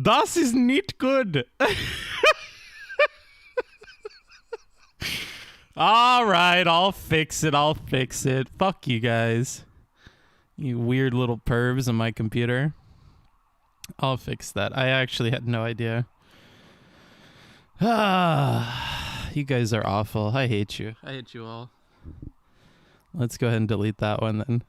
Das is nicht good. All right, I'll fix it. I'll fix it. Fuck you guys. You weird little pervs on my computer. I'll fix that. I actually had no idea. You guys are awful. I hate you. I hate you all. Let's go ahead and delete that one then.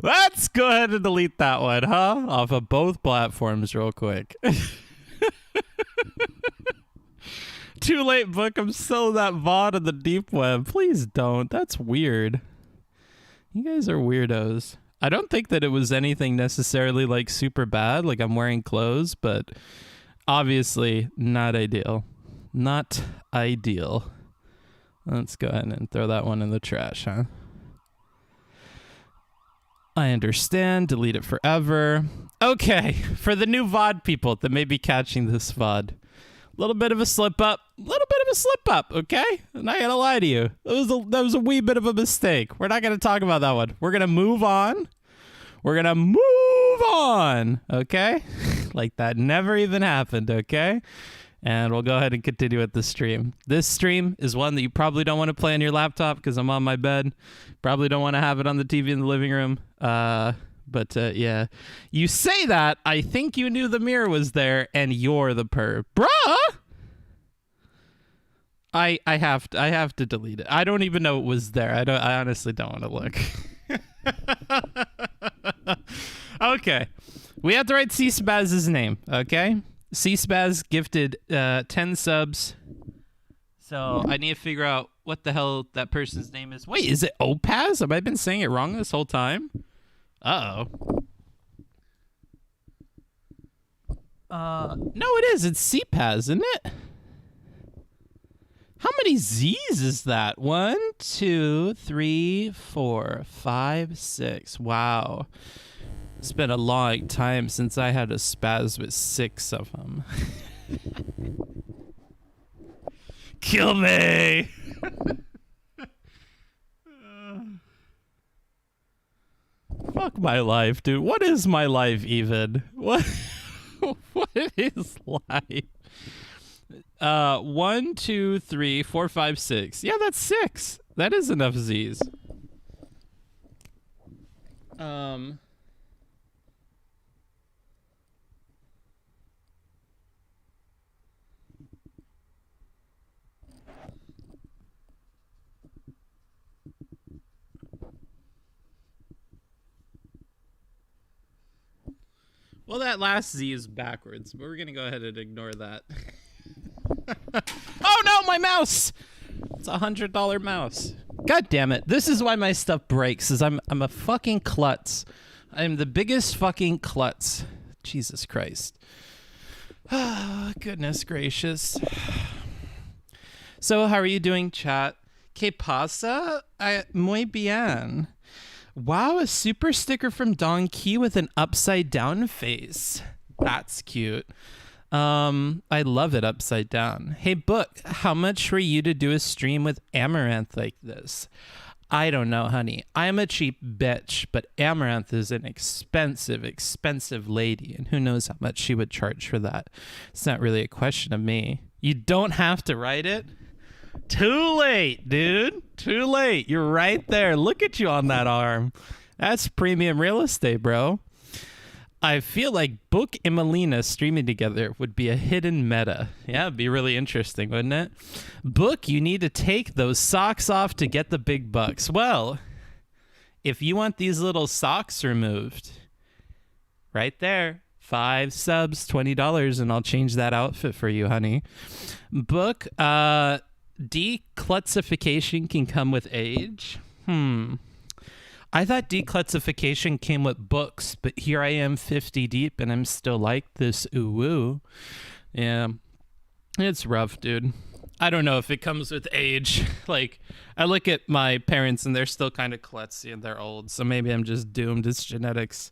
Let's go ahead and delete that one, huh? Off of both platforms real quick. Too late, book. I'm still that VOD in the deep web. Please don't. That's weird. You guys are weirdos. I don't think that it was anything necessarily like super bad, like I'm wearing clothes, but obviously not ideal. Not ideal. Let's go ahead and throw that one in the trash, huh? I understand. Delete it forever. Okay, for the new VOD people that may be catching this VOD. Little bit of a slip up. Okay? I'm not gonna lie to you. That was a wee bit of a mistake. We're not gonna talk about that one. We're gonna move on. Okay? Like that never even happened, okay? And we'll go ahead and continue with the stream. This stream is one that you probably don't want to play on your laptop because I'm on my bed. Probably don't want to have it on the TV in the living room. But yeah. You say that, I think you knew the mirror was there, and you're the perv. Bruh! I have to delete it. I don't even know it was there. I honestly don't want to look. Okay. We have to write C-Spaz's name, okay? C-Spaz gifted 10 subs. So I need to figure out what the hell that person's name is. Wait, is it Opaz? Have I been saying it wrong this whole time? Uh-oh. No, it is. It's C-Paz, isn't it? How many Z's is that? 1, 2, 3, 4, 5, 6. Wow. It's been a long time since I had a spaz with 6 of them. Kill me! Fuck my life, dude. What is my life even? What is life? 1, 2, 3, 4, 5, 6. Yeah, that's 6. That is enough Z's. Well, that last Z is backwards, but we're gonna go ahead and ignore that. Oh no, my mouse! It's a $100 mouse. God damn it. This is why my stuff breaks, is I'm a fucking klutz. I'm the biggest fucking klutz. Jesus Christ. Oh, goodness gracious. So, how are you doing, chat? ¿Qué pasa? Muy bien. Wow, a super sticker from Don Key with an upside down face. That's cute. I love it upside down. Hey, Book, how much for you to do a stream with Amaranth like this? I don't know, honey. I'm a cheap bitch, but Amaranth is an expensive, expensive lady, and who knows how much she would charge for that. It's not really a question of me. You don't have to write it. Too late, dude. Too late. You're right there. Look at you on that arm. That's premium real estate, bro. I feel like Book and Melina streaming together would be a hidden meta. Yeah, it'd be really interesting, wouldn't it? Book, you need to take those socks off to get the big bucks. Well, if you want these little socks removed, right there, 5 subs, $20, and I'll change that outfit for you, honey. Book, declutsification can come with age. I thought declutsification came with books, but here I am 50 deep and I'm still like this. Ooh, yeah. It's rough, dude. I don't know if it comes with age. Like, I look at my parents and they're still kind of klutzy and they're old, so maybe I'm just doomed. It's genetics.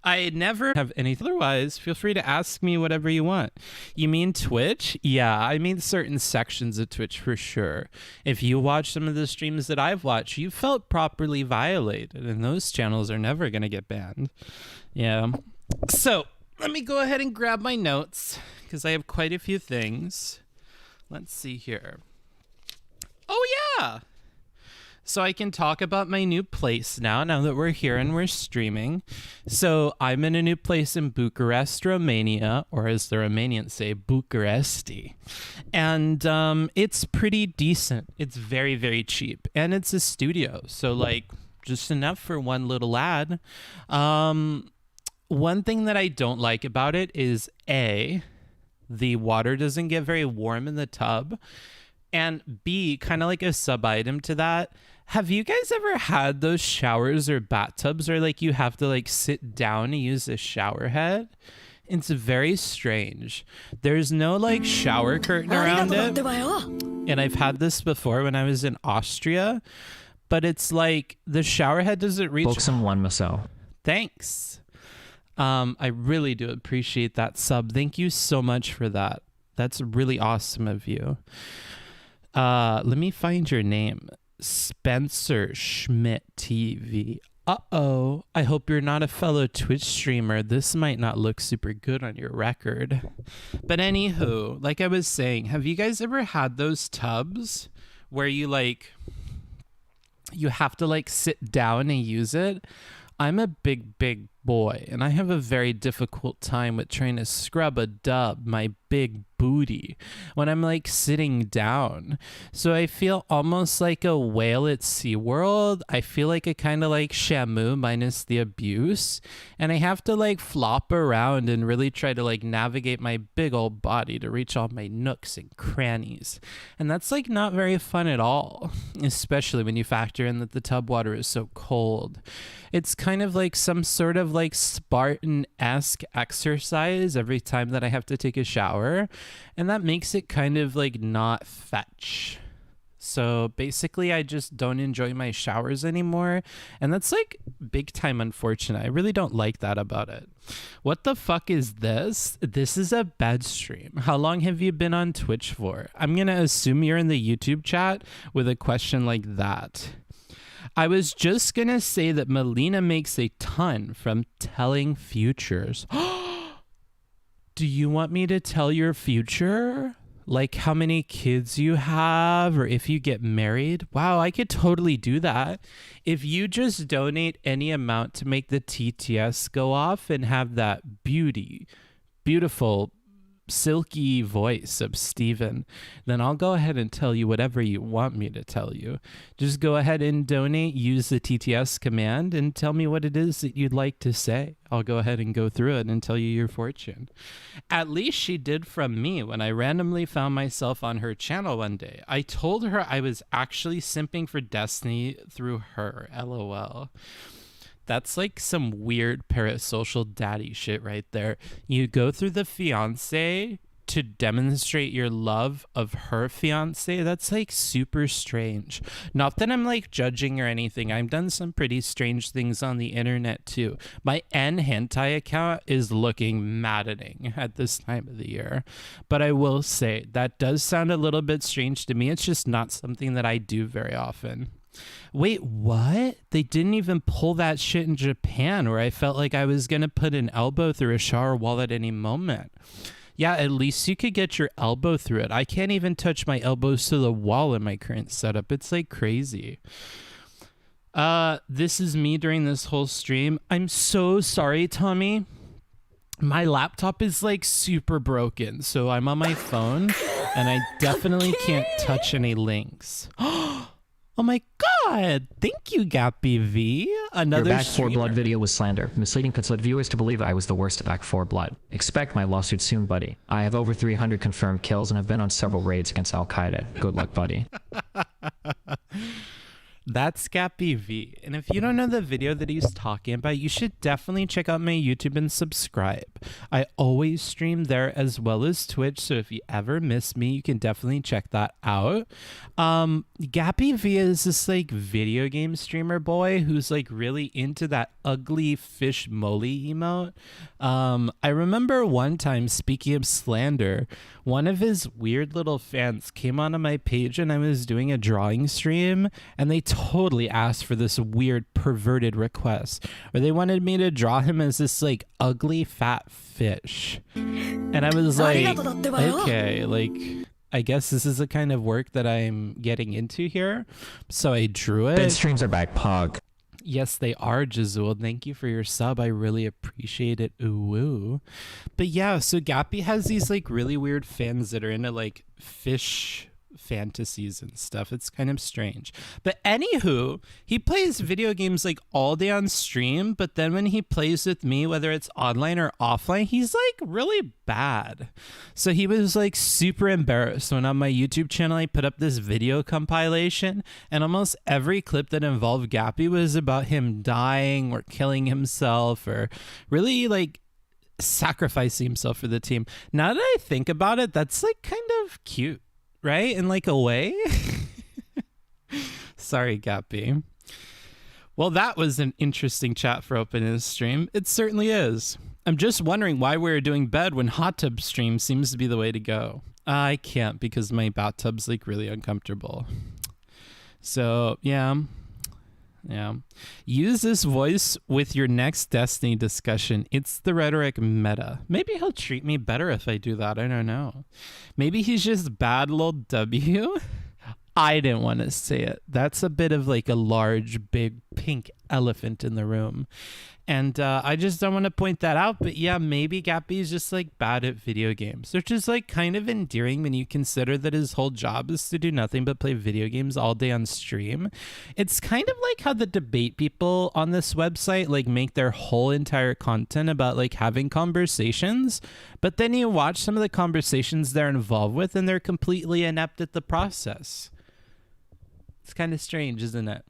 I never have anything. Otherwise, feel free to ask me whatever you want. You mean Twitch? Yeah, I mean certain sections of Twitch for sure. If you watch some of the streams that I've watched, you felt properly violated, and those channels are never going to get banned. Yeah. So, let me go ahead and grab my notes, because I have quite a few things. Let's see here. Oh, yeah. So I can talk about my new place now that we're here and we're streaming. So I'm in a new place in Bucharest, Romania, or as the Romanians say, Bucuresti. And it's pretty decent. It's very, very cheap. And it's a studio. So, like, just enough for one little ad. One thing that I don't like about it is, A, the water doesn't get very warm in the tub. And B, kind of like a sub item to that, have you guys ever had those showers or bathtubs where like you have to like sit down and use a shower head? It's very strange. There's no like shower curtain around it. And I've had this before when I was in Austria, but it's like the shower head doesn't reach. Thanks. I really do appreciate that sub. Thank you so much for that. That's really awesome of you. Let me find your name. Spencer Schmidt TV. Uh-oh. I hope you're not a fellow Twitch streamer. This might not look super good on your record. But anywho, like I was saying, have you guys ever had those tubs where you have to like sit down and use it? I'm a big boy, and I have a very difficult time with trying to scrub a dub, my big booty, when I'm like sitting down. So I feel almost like a whale at SeaWorld. I feel like a kind of like Shamu minus the abuse, and I have to like flop around and really try to like navigate my big old body to reach all my nooks and crannies. And that's like not very fun at all, especially when you factor in that the tub water is so cold. It's kind of like some sort of like Spartan-esque exercise every time that I have to take a shower, and that makes it kind of like not fetch. So basically I just don't enjoy my showers anymore, and that's like big time unfortunate. I really don't like that about it. What the fuck is this? This is a bed stream. How long have you been on Twitch for? I'm gonna assume you're in the YouTube chat with a question like that. I was just gonna say that Melina makes a ton from telling futures. Do you want me to tell your future? Like how many kids you have or if you get married? Wow, I could totally do that. If you just donate any amount to make the TTS go off and have that beautiful, silky voice of Steven, then I'll go ahead and tell you whatever you want me to tell you. Just go ahead and donate, use the TTS command, and tell me what it is that you'd like to say. I'll go ahead and go through it and tell you your fortune. At least she did from me when I randomly found myself on her channel one day. I told her I was actually simping for Destiny through her, LOL. That's like some weird parasocial daddy shit right there. You go through the fiance to demonstrate your love of her fiance. That's like super strange. Not that I'm like judging or anything. I've done some pretty strange things on the internet too. My N hentai account is looking maddening at this time of the year. But I will say that does sound a little bit strange to me. It's just not something that I do very often. Wait, what? They didn't even pull that shit in Japan where I felt like I was going to put an elbow through a shower wall at any moment. Yeah, at least you could get your elbow through it. I can't even touch my elbows to the wall in my current setup. It's like crazy. This is me during this whole stream. I'm so sorry, Tommy. My laptop is like super broken, so I'm on my phone and I definitely can't touch any links. Oh my god! Thank you, Gappy V. Another Your Back streamer. 4 Blood video was slander. Misleading could lead viewers to believe I was the worst at Back 4 Blood. Expect my lawsuit soon, buddy. I have over 300 confirmed kills and have been on several raids against Al-Qaeda. Good luck, buddy. That's Gappy V. And if you don't know the video that he's talking about, you should definitely check out my YouTube and subscribe. I always stream there as well as Twitch, so if you ever miss me, you can definitely check that out. Gappy V is this like video game streamer boy who's like really into that ugly fish moly emote. I remember one time, speaking of slander, one of his weird little fans came onto my page and I was doing a drawing stream, and they totally asked for this weird perverted request where they wanted me to draw him as this like ugly fat fish. And I was like, okay, like I guess this is the kind of work that I'm getting into here. So I drew it. Bed streams are back, Pog. Yes, they are, Jazul. Thank you for your sub. I really appreciate it. Ooh. But yeah, so Gappy has these like really weird fans that are into like fish fantasies and stuff. It's kind of strange. But anywho, he plays video games like all day on stream, but then when he plays with me, whether it's online or offline, he's like really bad. So he was like super embarrassed when on my YouTube channel I put up this video compilation, and almost every clip that involved Gappy was about him dying or killing himself or really like sacrificing himself for the team. Now that I think about it, that's like kind of cute, right? In like a way. Sorry, Gappy. Well, that was an interesting chat for opening this stream. It certainly is. I'm just wondering why we're doing bed when hot tub stream seems to be the way to go. I can't because my bathtub's like really uncomfortable. So yeah. Use this voice with your next Destiny discussion. It's the rhetoric meta. Maybe he'll treat me better if I do that. I don't know. Maybe he's just bad little W. I didn't want to say it. That's a bit of like a large, big pink elephant in the room. And I just don't want to point that out. But yeah, maybe Gappy is just like bad at video games, which is like kind of endearing when you consider that his whole job is to do nothing but play video games all day on stream. It's kind of like how the debate people on this website like make their whole entire content about like having conversations. But then you watch some of the conversations they're involved with and they're completely inept at the process. It's kind of strange, isn't it?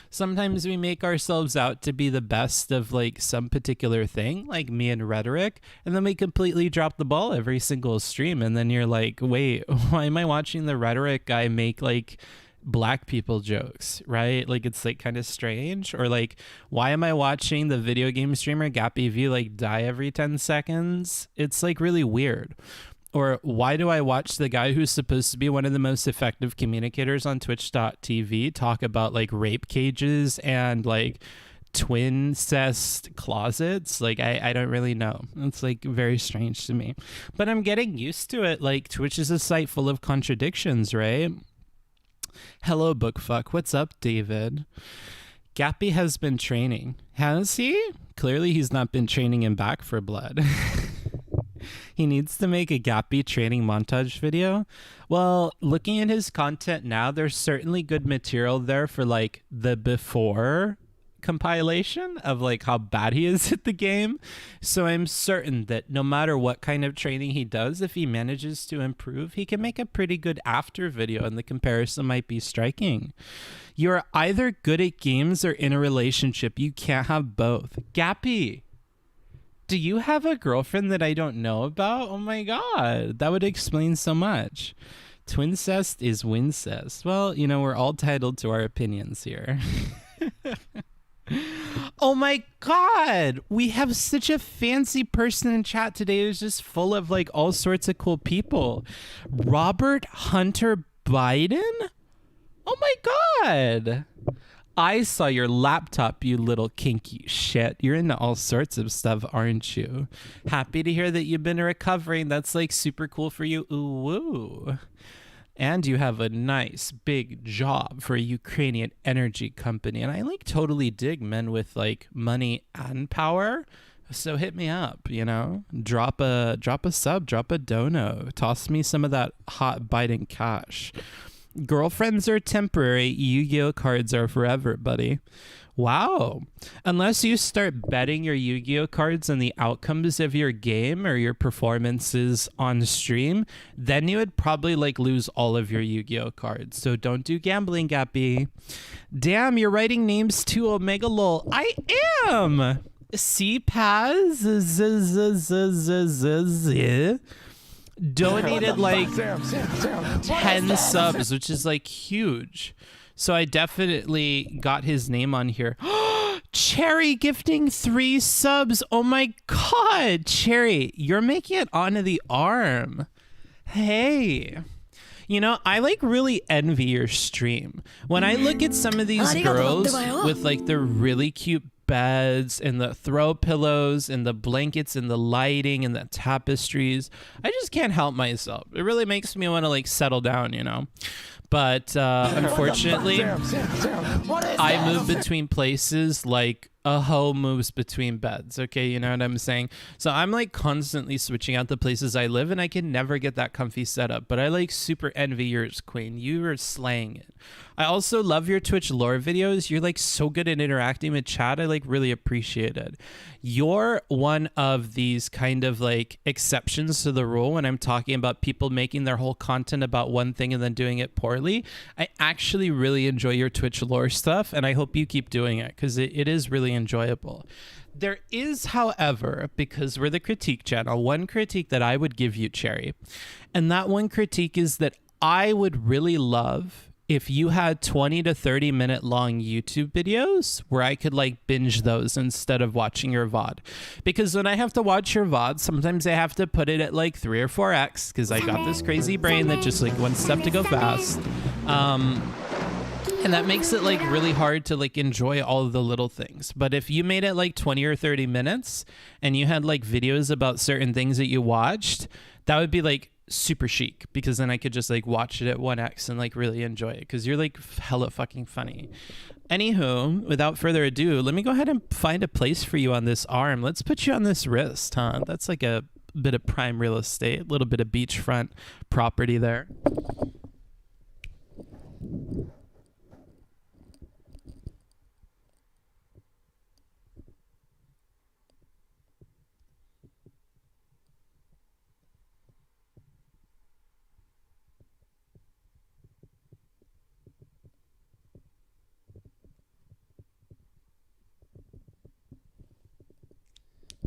Sometimes we make ourselves out to be the best of like some particular thing, like me and rhetoric, and then we completely drop the ball every single stream. And then you're like, wait, why am I watching the rhetoric guy make like black people jokes, right? Like it's like kind of strange. Or like, why am I watching the video game streamer Gappy V like die every 10 seconds? It's like really weird. Or why do I watch the guy who's supposed to be one of the most effective communicators on twitch.tv talk about like rape cages and like twin cest closets? Like, I don't really know. It's like very strange to me. But I'm getting used to it. Like Twitch is a site full of contradictions, right? Hello, Bookfuck. What's up, David? Gappy has been training. Has he? Clearly he's not been training in Back for Blood. He needs to make a Gappy training montage video. Well, looking at his content now, there's certainly good material there for like the before compilation of like how bad he is at the game. So I'm certain that no matter what kind of training he does, if he manages to improve, he can make a pretty good after video, and the comparison might be striking. You're either good at games or in a relationship. You can't have both. Gappy, do you have a girlfriend that I don't know about? Oh my god, that would explain so much. Twincest is wincest. Well, you know, we're all titled to our opinions here. Oh my god, we have such a fancy person in chat today who's just full of like all sorts of cool people. Robert Hunter Biden? Oh my god. I saw your laptop, you little kinky shit. You're into all sorts of stuff, aren't you? Happy to hear that you've been recovering. That's like super cool for you. Ooh, woo. And you have a nice big job for a Ukrainian energy company. And I like totally dig men with like money and power. So hit me up, you know, drop a sub, drop a dono, toss me some of that hot Biden cash. Girlfriends are temporary. Yu-Gi-Oh cards are forever, buddy. Wow. Unless you start betting your Yu-Gi-Oh cards on the outcomes of your game or your performances on stream, then you would probably like lose all of your Yu-Gi-Oh cards. So don't do gambling, Gappy. Damn, you're writing names to Omega Lol. I am. CPAZ donated like 10 subs, which is like huge. So I definitely got his name on here. Cherry gifting 3 subs. Oh my God, Cherry, you're making it onto the arm. Hey. You know, I like really envy your stream. When I look at some of these girls with like the really cute beds and the throw pillows and the blankets and the lighting and the tapestries, I just can't help myself. It really makes me want to like settle down, you know. But unfortunately, I move between places like a hoe moves between beds. Okay, you know what I'm saying? So I'm like constantly switching out the places I live, and I can never get that comfy setup. But I like super envy yours, Queen. You are slaying it. I also love your Twitch lore videos. You're like so good at interacting with chat. I like really appreciate it. You're one of these kind of like exceptions to the rule when I'm talking about people making their whole content about one thing and then doing it poorly. I actually really enjoy your Twitch lore stuff, and I hope you keep doing it because it is really enjoyable. There is, however, because we're the critique channel, one critique that I would give you, Cherry. And that one critique is that I would really love if you had 20 to 30 minute long YouTube videos where I could like binge those instead of watching your VOD. Because when I have to watch your VOD, sometimes I have to put it at like 3 or 4x because I got this crazy brain that just like wants stuff to go fast. And that makes it like really hard to like enjoy all of the little things. But if you made it like 20 or 30 minutes and you had like videos about certain things that you watched, that would be like super chic, because then I could just like watch it at 1x and like really enjoy it because you're like hella fucking funny. Anywho, without further ado, let me go ahead and find a place for you on this arm. Let's put you on this wrist, huh? That's like a bit of prime real estate, a little bit of beachfront property there.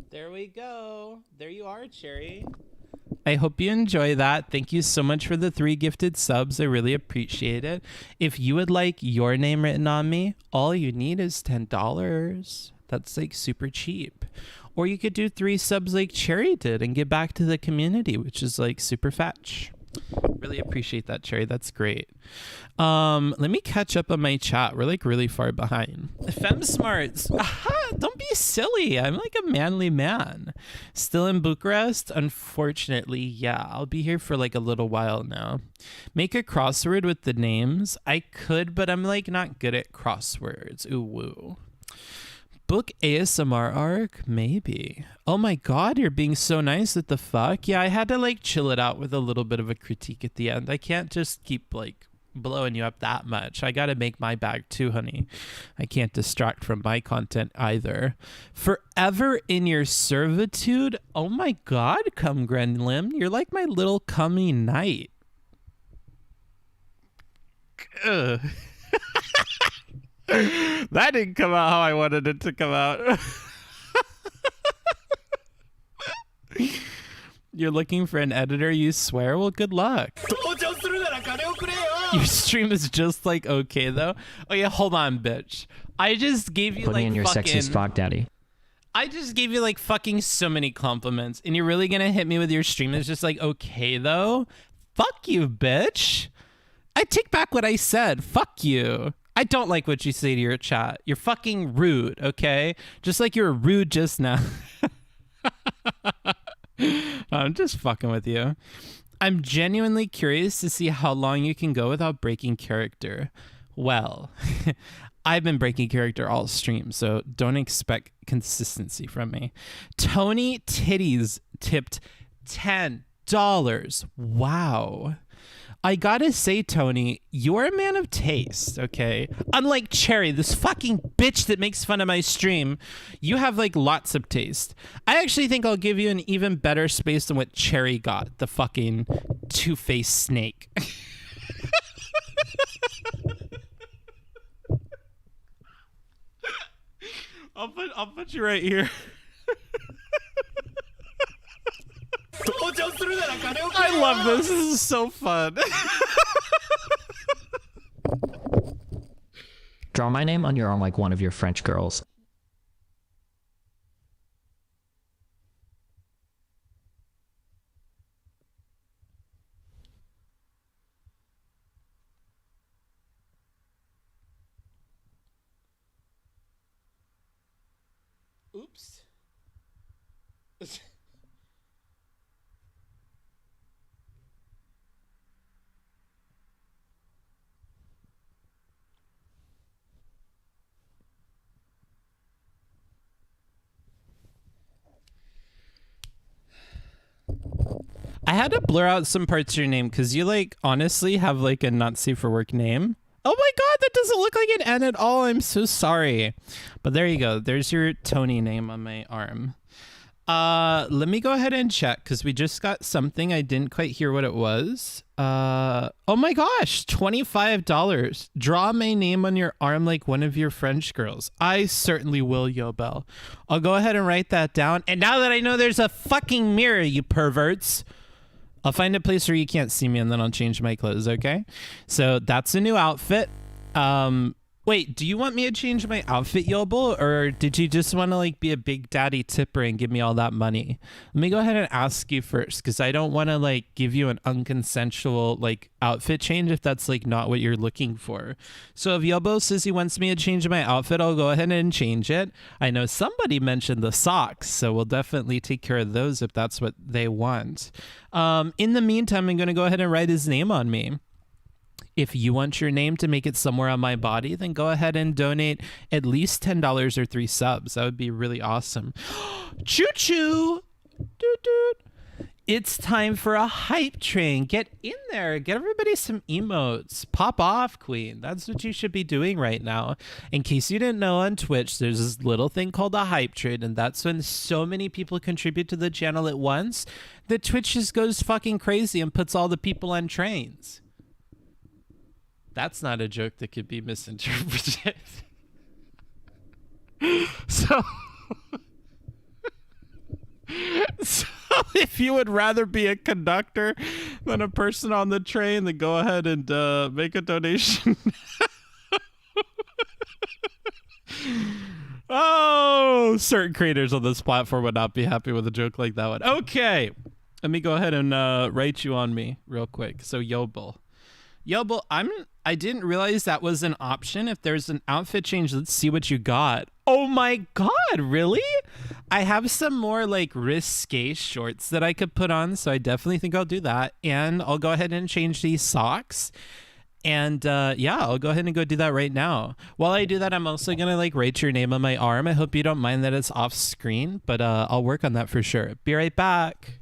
There we go. There you are, Cherry. I hope you enjoy that. Thank you so much for the 3 gifted subs. I really appreciate it. If you would like your name written on me, all you need is $10. That's like super cheap. Or you could do 3 subs like Cherry did and give back to the community, which is like super fetch. Really appreciate that, Cherry. That's great. Let me catch up on my chat. We're like really far behind. Fem Smarts. Aha, don't be silly. I'm like a manly man. Still in Bucharest? Unfortunately, yeah. I'll be here for like a little while now. Make a crossword with the names. I could, but I'm like not good at crosswords. Ooh woo. Book ASMR arc? Maybe. Oh my God, you're being so nice. What the fuck? Yeah, I had to like chill it out with a little bit of a critique at the end. I can't just keep like blowing you up that much. I gotta make my bag too, honey. I can't distract from my content either. Forever in your servitude? Oh my God, Cum Grenlim. You're like my little cummy knight. Ugh. That didn't come out how I wanted it to come out. You're looking for an editor, you swear? Well, good luck. Your stream is just like okay, though. Oh, yeah, hold on, bitch. I just gave you Putting like in your fucking... sexy spot, daddy. I just gave you like fucking so many compliments, and you're really gonna hit me with your stream is just like okay, though? Fuck you, bitch. I take back what I said. Fuck you. I don't like what you say to your chat. You're fucking rude, okay? Just like you were rude just now. I'm just fucking with you. I'm genuinely curious to see how long you can go without breaking character. Well, I've been breaking character all stream, so don't expect consistency from me. Tony Titties tipped $10. Wow. I gotta say, Tony, you're a man of taste, okay? Unlike Cherry, this fucking bitch that makes fun of my stream, you have like lots of taste. I actually think I'll give you an even better space than what Cherry got, the fucking two-faced snake. I'll put you right here. I love this. This is so fun. Draw my name on your arm like one of your French girls. Oops. I had to blur out some parts of your name because you like honestly have like a not safe for work name. Oh my god, that doesn't look like an N at all. I'm so sorry. But there you go. There's your Tony name on my arm. Let me go ahead and check because we just got something. I didn't quite hear what it was. Oh my gosh, $25. Draw my name on your arm like one of your French girls. I certainly will, Yobel. I'll go ahead and write that down. And now that I know there's a fucking mirror, you perverts, I'll find a place where you can't see me and then I'll change my clothes, okay? So that's a new outfit. Wait, do you want me to change my outfit, Yobel? Or did you just want to like be a big daddy tipper and give me all that money? Let me go ahead and ask you first because I don't want to like give you an unconsensual like outfit change if that's like not what you're looking for. So if Yobel says he wants me to change my outfit, I'll go ahead and change it. I know somebody mentioned the socks, so we'll definitely take care of those if that's what they want. In the meantime, I'm going to go ahead and write his name on me. If you want your name to make it somewhere on my body, then go ahead and donate at least $10 or 3 subs. That would be really awesome. Choo-choo! Doot-doot. It's time for a hype train. Get in there. Get everybody some emotes. Pop off, queen. That's what you should be doing right now. In case you didn't know, on Twitch, there's this little thing called a hype train, and that's when so many people contribute to the channel at once that Twitch just goes fucking crazy and puts all the people on trains. That's not a joke that could be misinterpreted. So if you would rather be a conductor than a person on the train, then go ahead and make a donation. Oh, certain creators on this platform would not be happy with a joke like that one. Okay, let me go ahead and write you on me real quick. So Yobel. Yobel, I didn't realize that was an option. If there's an outfit change, let's see what you got. Oh my god, really? I have some more like risque shorts that I could put on, so I definitely think I'll do that. And I'll go ahead and change these socks. And yeah, I'll go ahead and go do that right now. While I do that, I'm also going to like write your name on my arm. I hope you don't mind that it's off screen, but I'll work on that for sure. Be right back.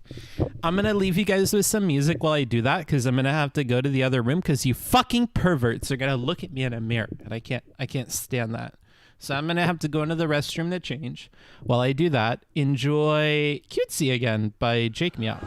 I'm going to leave you guys with some music while I do that because I'm going to have to go to the other room because you fucking perverts are going to look at me in a mirror and I can't stand that. So I'm going to have to go into the restroom to change. While I do that, enjoy Cutesy Again by Jake Meow.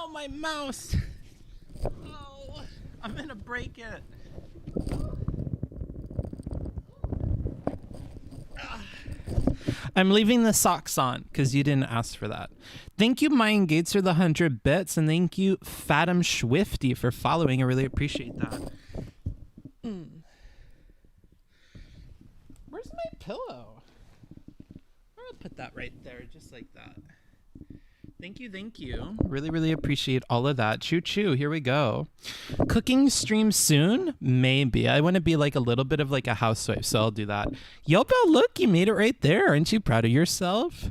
No, my mouse. Oh, I'm gonna break it. I'm leaving the socks on because you didn't ask for that. Thank you, Mayan Gates, for the 100 bits, and thank you, Fathom Swifty, for following. I really appreciate that. Where's my pillow? I'll put that right there, just like that. Thank you, thank you. Really, really appreciate all of that. Choo choo, here we go. Cooking stream soon? Maybe. I want to be like a little bit of like a housewife, so I'll do that. Yo, Belle, look, you made it right there. Aren't you proud of yourself?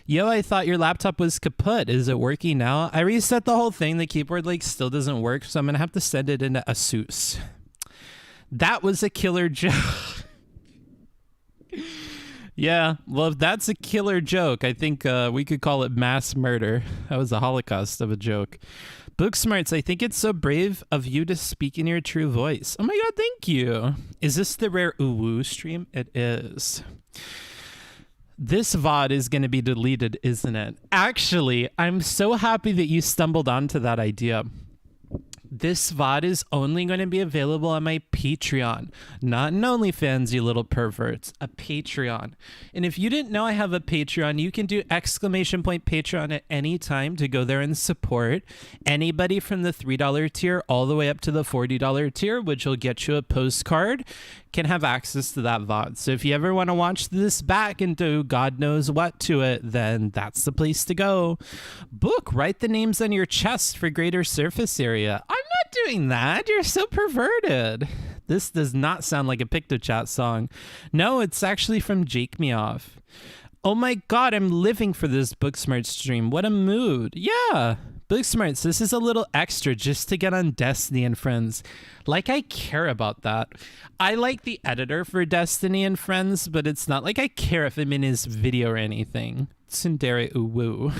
Yo, I thought your laptop was kaput. Is it working now? I reset the whole thing. The keyboard like still doesn't work, so I'm going to have to send it into Asus. That was a killer joke. Yeah, well, if that's a killer joke, I think we could call it mass murder. That was a holocaust of a joke. Book Smarts, I think it's so brave of you to speak in your true voice. Oh my god, thank you. Is this the rare uwu stream? It is. This VOD is going to be deleted, isn't it? Actually, I'm so happy that you stumbled onto that idea. This VOD is only going to be available on my Patreon, not an OnlyFans, you little perverts, a Patreon. And if you didn't know I have a Patreon, you can do !Patreon at any time to go there and support anybody from the $3 tier all the way up to the $40 tier, which will get you a postcard, can have access to that VOD. So if you ever want to watch this back and do God knows what to it, then that's the place to go. Book, write the names on your chest for greater surface area. I'm not doing that. You're so perverted. This does not sound like a PictoChat song. No, it's actually from Jake Me Off. Oh my god, I'm living for this Booksmart stream. What a mood. Yeah. Booksmarts, this is a little extra just to get on Destiny and Friends. Like I care about that. I like the editor for Destiny and Friends, but it's not like I care if I'm in his video or anything. Tsundere uwu.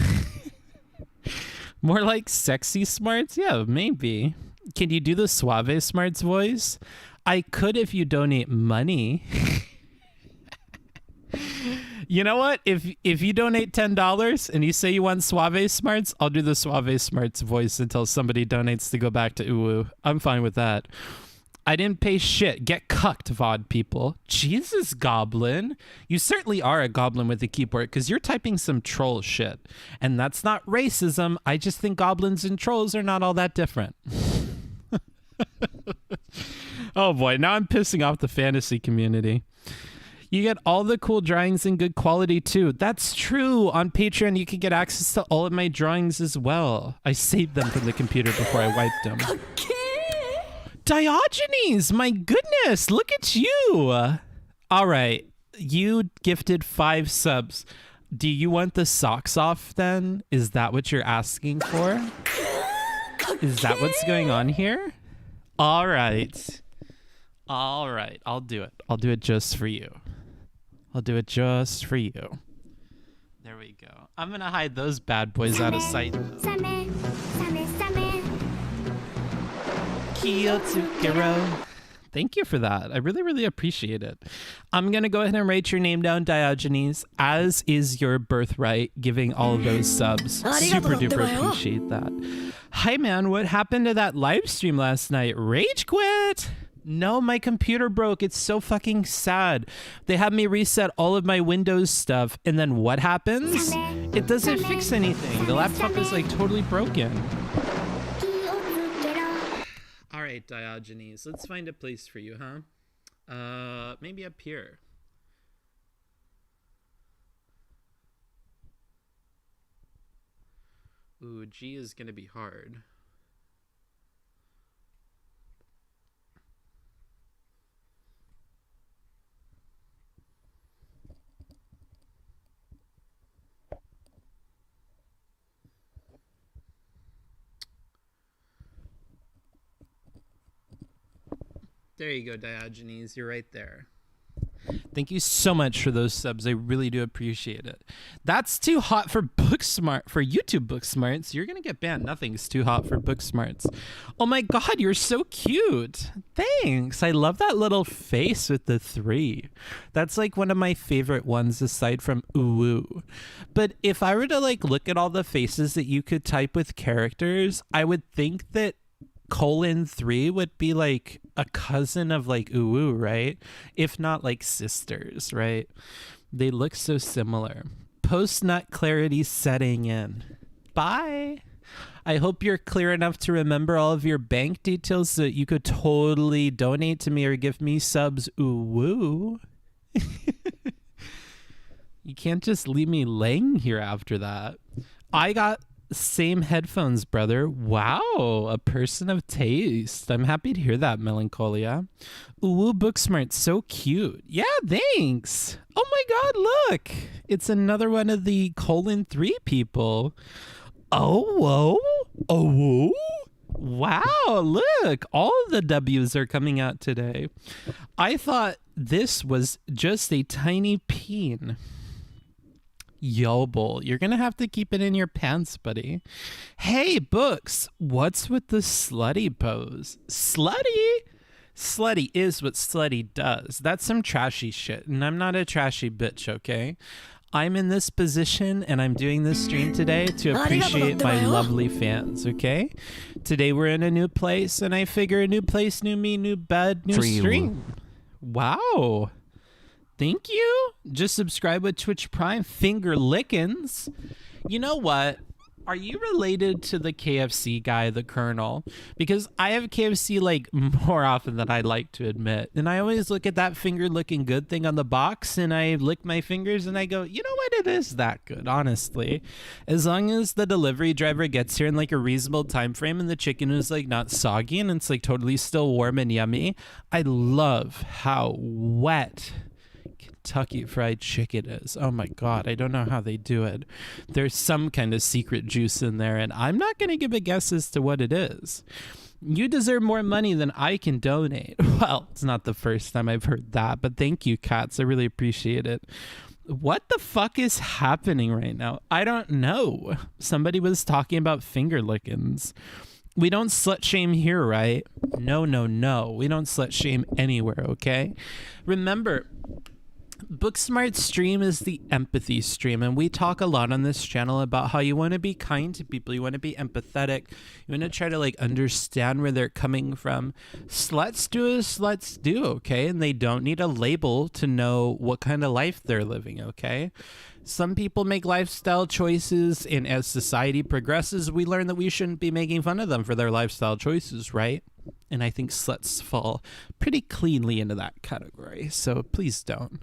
More like sexy smarts? Yeah, maybe. Can you do the suave smarts voice? I could if you donate money. You know what? If you donate $10 and you say you want Suave Smarts, I'll do the Suave Smarts voice until somebody donates to go back to Uwu. I'm fine with that. I didn't pay shit. Get cucked, VOD people. Jesus, Goblin. You certainly are a goblin with a keyboard because you're typing some troll shit. And that's not racism. I just think goblins and trolls are not all that different. Oh boy, now I'm pissing off the fantasy community. You get all the cool drawings in good quality too. That's true. On Patreon, you can get access to all of my drawings as well. I saved them from the computer before I wiped them. Diogenes, my goodness, look at you. All right, you gifted 5 subs. Do you want the socks off then? Is that what you're asking for? Is that what's going on here? All right. All right, I'll do it. I'll do it just for you. I'll do it just for you. There we go. I'm gonna hide those bad boys out of sight. Thank you for that. I really, really appreciate it. I'm gonna go ahead and write your name down, Diogenes, as is your birthright, giving all of those subs. Super duper appreciate that. Hi man, what happened to that live stream last night? Rage quit? No, my computer broke. It's so fucking sad. They had me reset all of my Windows stuff, and then what happens? It doesn't fix anything. The laptop is like totally broken. All right, Diogenes, let's find a place for you, huh? Maybe up here. Ooh, G is gonna be hard. There you go, Diogenes. You're right there. Thank you so much for those subs. I really do appreciate it. That's too hot for Booksmart, for YouTube Booksmarts. You're going to get banned. Nothing's too hot for Booksmarts. Oh my God, you're so cute. Thanks. I love that little face with the 3. That's like one of my favorite ones aside from Uwu. But if I were to like look at all the faces that you could type with characters, I would think that :3 would be like a cousin of like Uwu, right? If not like sisters, right? They look so similar. Post-nut clarity setting in. Bye. I hope you're clear enough to remember all of your bank details so that you could totally donate to me or give me subs. Uwu. You can't just leave me laying here after that. I got same headphones, brother. Wow, a person of taste. I'm happy to hear that, Melancholia. Ooh, Booksmart, so cute. Yeah, thanks. Oh my God, look. It's another one of the :3 people. Oh, whoa. Oh, whoa. Wow, look. All of the W's are coming out today. I thought this was just a tiny peen. Yobel, you're gonna have to keep it in your pants, buddy. Hey, Books, what's with the slutty pose? Slutty? Slutty is what slutty does. That's some trashy shit, and I'm not a trashy bitch, okay? I'm in this position, and I'm doing this stream today to appreciate my lovely fans, okay? Today we're in a new place, and I figure a new place, new me, new bed, new stream. Wow. Thank you. Just subscribe with Twitch Prime. Finger lickins. You know what? Are you related to the KFC guy, the Colonel? Because I have KFC like more often than I'd like to admit. And I always look at that finger looking good thing on the box and I lick my fingers and I go, you know what? It is that good, honestly. As long as the delivery driver gets here in like a reasonable time frame and the chicken is like not soggy and it's like totally still warm and yummy. I love how wet Kentucky Fried Chicken is. Oh my God, I don't know how they do it. There's some kind of secret juice in there, and I'm not going to give a guess as to what it is. You deserve more money than I can donate. Well, it's not the first time I've heard that, but thank you, Cats. I really appreciate it. What the fuck is happening right now? I don't know. Somebody was talking about finger lickings. We don't slut shame here, right? No, no, no. We don't slut shame anywhere, okay? Remember, Booksmart's stream is the empathy stream, and we talk a lot on this channel about how you want to be kind to people, you want to be empathetic, you want to try to like understand where they're coming from. Sluts do as sluts do, okay? And they don't need a label to know what kind of life they're living, okay? Some people make lifestyle choices, and as society progresses, we learn that we shouldn't be making fun of them for their lifestyle choices, right? And I think sluts fall pretty cleanly into that category, so please don't.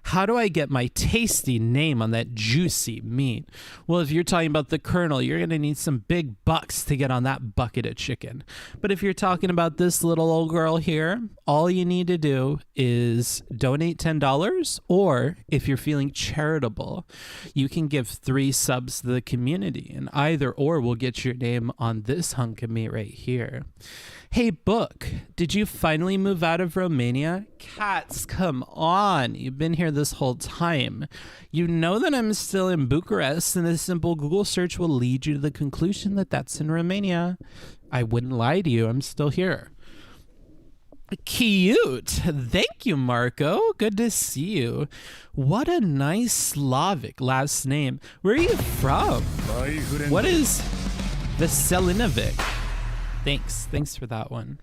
How do I get my tasty name on that juicy meat? Well, if you're talking about the Colonel, you're going to need some big bucks to get on that bucket of chicken. But if you're talking about this little old girl here, all you need to do is donate $10, or if you're feeling charitable, you can give 3 subs to the community, and either or will get your name on this hunk of meat right here. Hey, Book, did you finally move out of Romania? Cats, come on. You've been here this whole time. You know that I'm still in Bucharest, and a simple Google search will lead you to the conclusion that that's in Romania. I wouldn't lie to you. I'm still here. Cute. Thank you, Marco. Good to see you. What a nice Slavic last name. Where are you from? What is Veselinovic? Thanks for that one.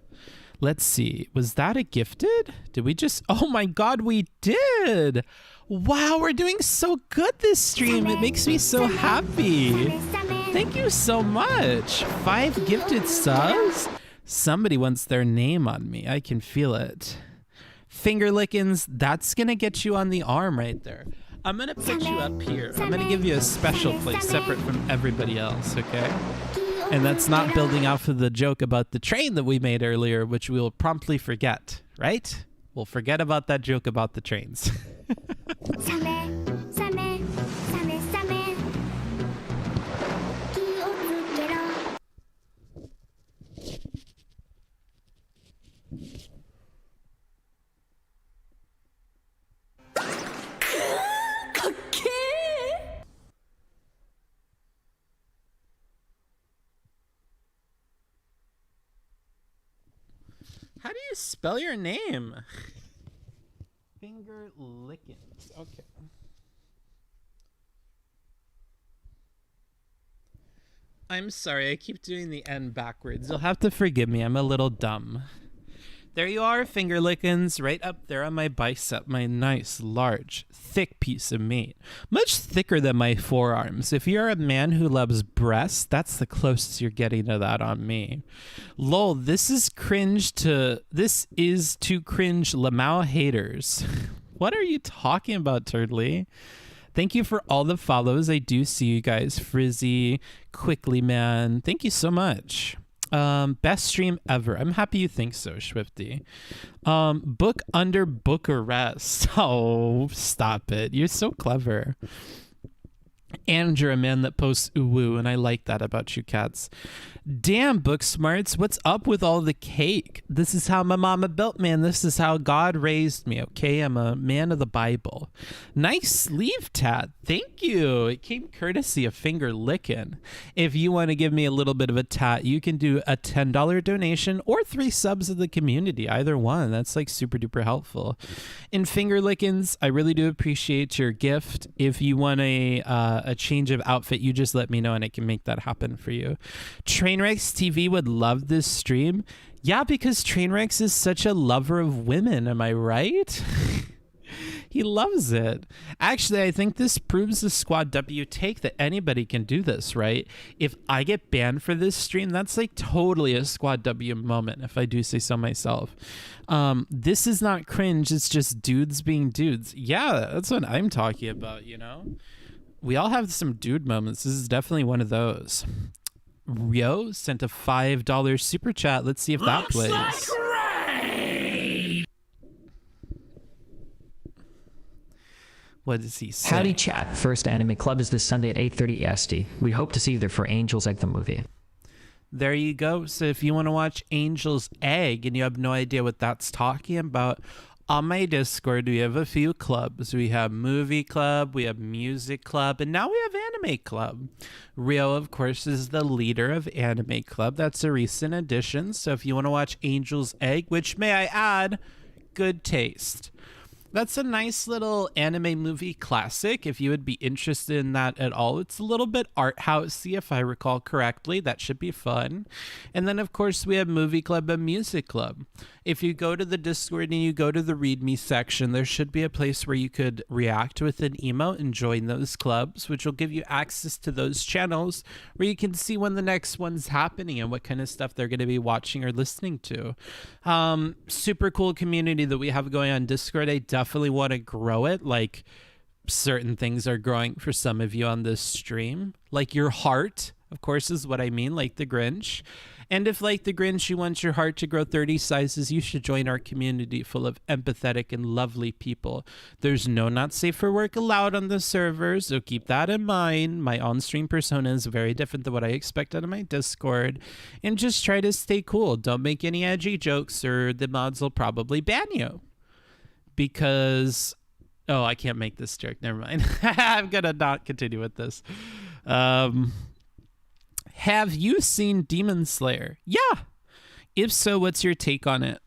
Let's see. Was that a gifted? Did we just... Oh my God, we did. Wow, we're doing so good this stream. It makes me so happy. Thank you so much. 5 gifted subs? Somebody wants their name on me. I can feel it. Finger lickins, that's going to get you on the arm right there. I'm going to put you up here. I'm going to give you a special place separate from everybody else, okay? And that's not building off of the joke about the train that we made earlier, which we will promptly forget, right? We'll forget about that joke about the trains. you spell your name? Finger Lickens. Okay. I'm sorry, I keep doing the N backwards. You'll have to forgive me. I'm a little dumb. There you are, Finger Lickens, right up there on my bicep, my nice, large, thick piece of meat. Much thicker than my forearms. If you're a man who loves breasts, that's the closest you're getting to that on me. Lol, this is too cringe Lamau haters. What are you talking about, Turdley? Thank you for all the follows. I do see you guys. Frizzy, Quickly Man. Thank you so much. Best stream ever. I'm happy you think so, Swifty. Book under book arrest. Oh, stop it. You're so clever. And you're a man that posts ooh-woo, and I like that about you cats. Damn, book smarts, what's up with all the cake? This is how my mama built me, and this is how God raised me, okay? I'm a man of the Bible. Nice sleeve tat. Thank you. It came courtesy of Finger Lickin'. If you want to give me a little bit of a tat, you can do a $10 donation or 3 subs of the community. Either one. That's like super duper helpful. In Finger Lickins, I really do appreciate your gift. If you want a change of outfit, you just let me know and I can make that happen for you. Trainwrecks TV would love this stream. Yeah, because Trainwrecks is such a lover of women. Am I right? He loves it. Actually, I think this proves the Squad W take that anybody can do this, right? If I get banned for this stream, that's like totally a Squad W moment, if I do say so myself. This is not cringe. It's just dudes being dudes. Yeah, that's what I'm talking about, you know? We all have some dude moments. This is definitely one of those. Rio sent a $5 super chat. Let's see if that plays. What does he say? Howdy chat. First anime club is this Sunday at 8:30 EST. We hope to see you there for Angel's Egg the movie. There you go. So if you want to watch Angel's Egg and you have no idea what that's talking about, on my Discord, we have a few clubs. We have Movie Club, we have Music Club, and now we have Anime Club. Rio, of course, is the leader of Anime Club. That's a recent addition. So if you want to watch Angel's Egg, which, may I add, good taste. That's a nice little anime movie classic if you would be interested in that at all. It's a little bit art housey, if I recall correctly. That should be fun. And then, of course, we have Movie Club and Music Club. If you go to the Discord and you go to the Read Me section, there should be a place where you could react with an emote and join those clubs, which will give you access to those channels where you can see when the next one's happening and what kind of stuff they're going to be watching or listening to. Super cool community that we have going on Discord. I definitely want to grow it. Like, certain things are growing for some of you on this stream, like your heart, of course, is what I mean, like the Grinch. And if, like the Grinch, you want your heart to grow 30 sizes, you should join our community full of empathetic and lovely people. There's no not safe for work allowed on the server, so keep that in mind. My on-stream persona is very different than what I expect out of my Discord. And just try to stay cool. Don't make any edgy jokes or the mods will probably ban you. Because... oh, I can't make this joke. Never mind. I'm going to not continue with this. Have you seen Demon Slayer? Yeah. If so, what's your take on it?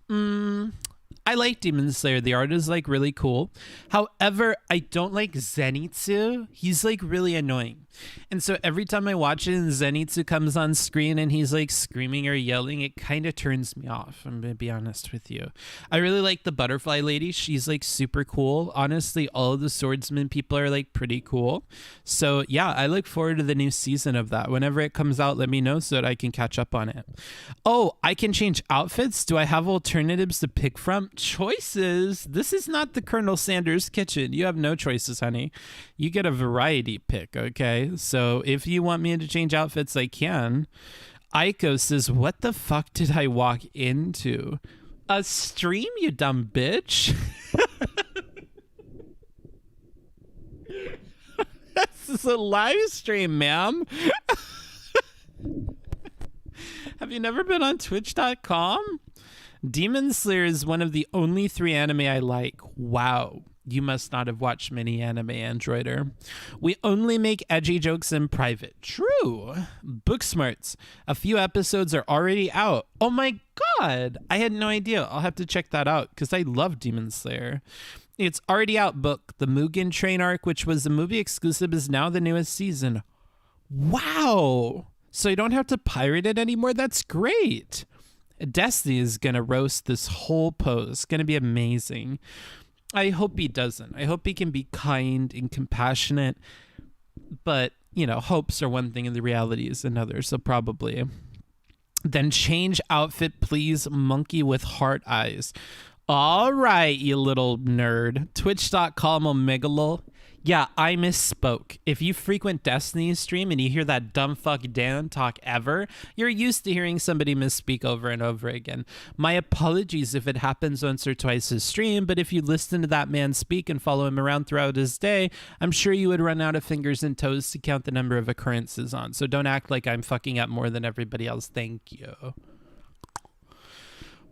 I like Demon Slayer. The art is like really cool. However, I don't like Zenitsu. He's like really annoying. And so every time I watch it and Zenitsu comes on screen and he's like screaming or yelling, it kind of turns me off. I'm going to be honest with you. I really like the butterfly lady. She's like super cool. Honestly, all of the swordsman people are like pretty cool. So yeah, I look forward to the new season of that. Whenever it comes out, let me know so that I can catch up on it. Oh, I can change outfits. Do I have alternatives to pick from? Choices? This is not the Colonel Sanders kitchen. You have no choices, honey. You get a variety pick, okay? So if you want me to change outfits, I can. Aiko says, what the fuck did I walk into? A stream, you dumb bitch. This is a live stream, ma'am. Have you never been on twitch.com? Demon Slayer is one of the only 3 anime I like. Wow. You must not have watched many anime, Androider. We only make edgy jokes in private. True. Book smarts. A few episodes are already out. Oh my god. I had no idea. I'll have to check that out because I love Demon Slayer. It's already out book. The Mugen Train arc, which was the movie exclusive, is now the newest season. Wow. So you don't have to pirate it anymore? That's great. Destiny is going to roast this whole post. Going to be amazing. I hope he doesn't. I hope he can be kind and compassionate. But, you know, hopes are one thing and the reality is another. So probably. Then change outfit, please. Monkey with heart eyes. All right, you little nerd. Twitch.com/Omegalol. Yeah, I misspoke. If you frequent Destiny's stream and you hear that dumb fuck Dan talk ever, you're used to hearing somebody misspeak over and over again. My apologies if it happens once or twice a stream, but if you listen to that man speak and follow him around throughout his day, I'm sure you would run out of fingers and toes to count the number of occurrences on. So don't act like I'm fucking up more than everybody else. Thank you.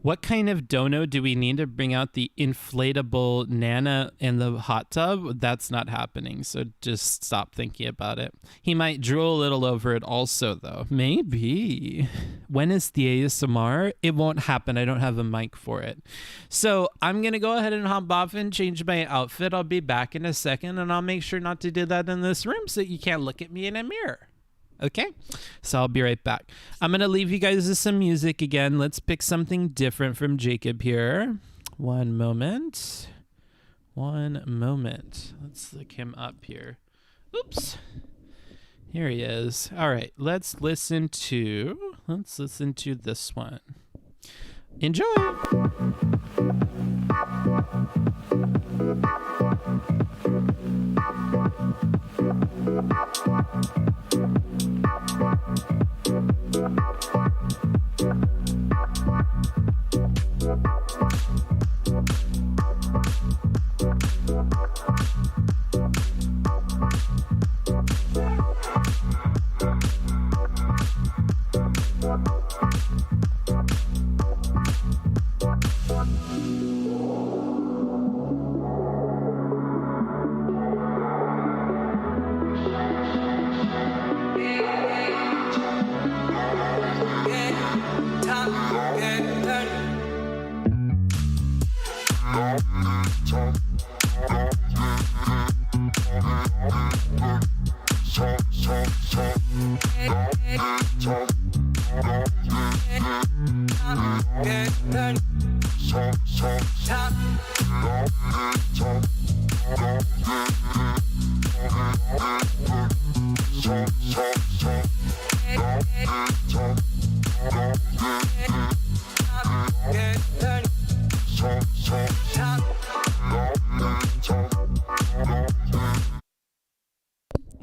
What kind of dono do we need to bring out the inflatable Nana in the hot tub? That's not happening, so just stop thinking about it. He might drool a little over it also, though. Maybe. When is the ASMR? It won't happen. I don't have a mic for it. So I'm going to go ahead and hop off and change my outfit. I'll be back in a second, and I'll make sure not to do that in this room so you can't look at me in a mirror. Okay, so I'll be right back. I'm going to leave you guys with some music again. Let's pick something different from Jacob here. One moment. Let's look him up here. Oops. Here he is. All right, let's listen to this one. Enjoy.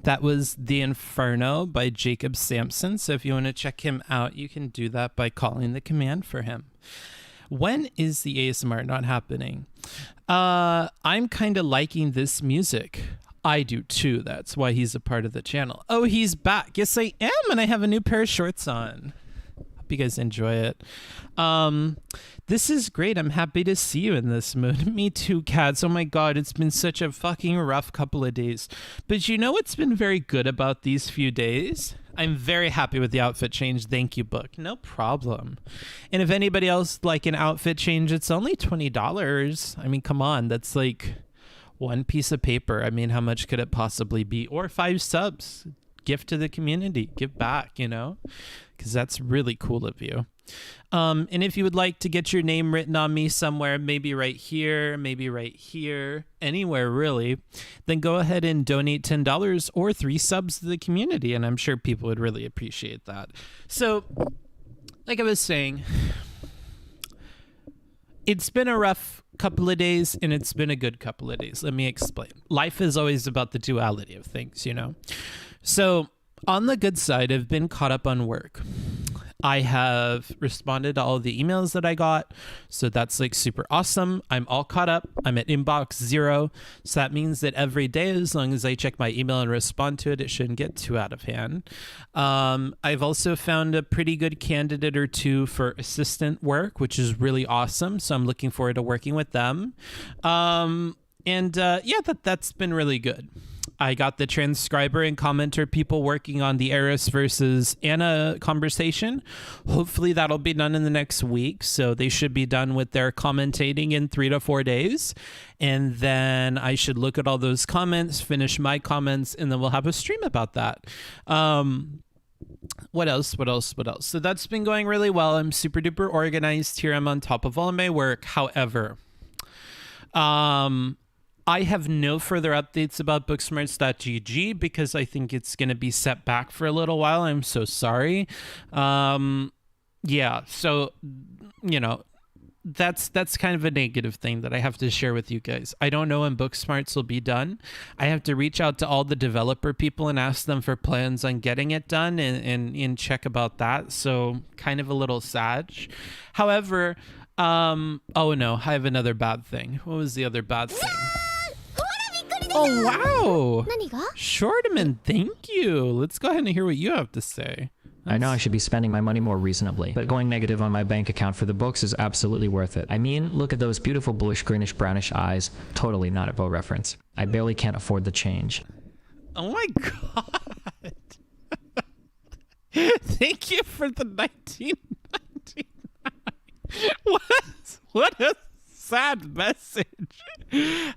That was The Inferno by Jacob Sampson. So if you want to check him out, you can do that by calling the command for him. When is the ASMR not happening? I'm kind of liking this music. I do too. That's why he's a part of the channel. Oh, he's back. Yes, I am. And I have a new pair of shorts on. Hope you guys enjoy it. This is great. I'm happy to see you in this mood. Me too, cats. Oh my god, it's been such a fucking rough couple of days. But you know what's been very good about these few days? I'm very happy with the outfit change. Thank you, book. No problem. And if anybody else like an outfit change, it's only $20. I mean, come on. That's like one piece of paper. I mean, how much could it possibly be? Or 5 subs. Gift to the community. Give back, you know? Because that's really cool of you. And if you would like to get your name written on me somewhere, maybe right here, anywhere really, then go ahead and donate $10 or 3 subs to the community. And I'm sure people would really appreciate that. So, like I was saying, it's been a rough couple of days and it's been a good couple of days. Let me explain. Life is always about the duality of things, you know? So, on the good side, I've been caught up on work. I have responded to all of the emails that I got. So that's like super awesome. I'm all caught up. I'm at inbox 0. So that means that every day, as long as I check my email and respond to it, it shouldn't get too out of hand. I've also found a pretty good candidate or 2 for assistant work, which is really awesome. So I'm looking forward to working with them. And yeah, that's been really good. I got the transcriber and commenter people working on the Eris versus Anna conversation. Hopefully that'll be done in the next week. So they should be done with their commentating in 3 to 4 days. And then I should look at all those comments, finish my comments, and then we'll have a stream about that. What else? So that's been going really well. I'm super duper organized here. I'm on top of all of my work. However, I have no further updates about booksmarts.gg because I think it's going to be set back for a little while. I'm so sorry. Yeah, so, you know, that's kind of a negative thing that I have to share with you guys. I don't know when Booksmarts will be done. I have to reach out to all the developer people and ask them for plans on getting it done and check about that. So kind of a little sad. However, oh no, I have another bad thing. What was the other bad thing? Oh, wow. Shortman, thank you. Let's go ahead and hear what you have to say. I know I should be spending my money more reasonably, but going negative on my bank account for the books is absolutely worth it. I mean, look at those beautiful bluish, greenish, brownish eyes. Totally not a Vo reference. I barely can't afford the change. Oh my god. Thank you for the 1999. What a sad message.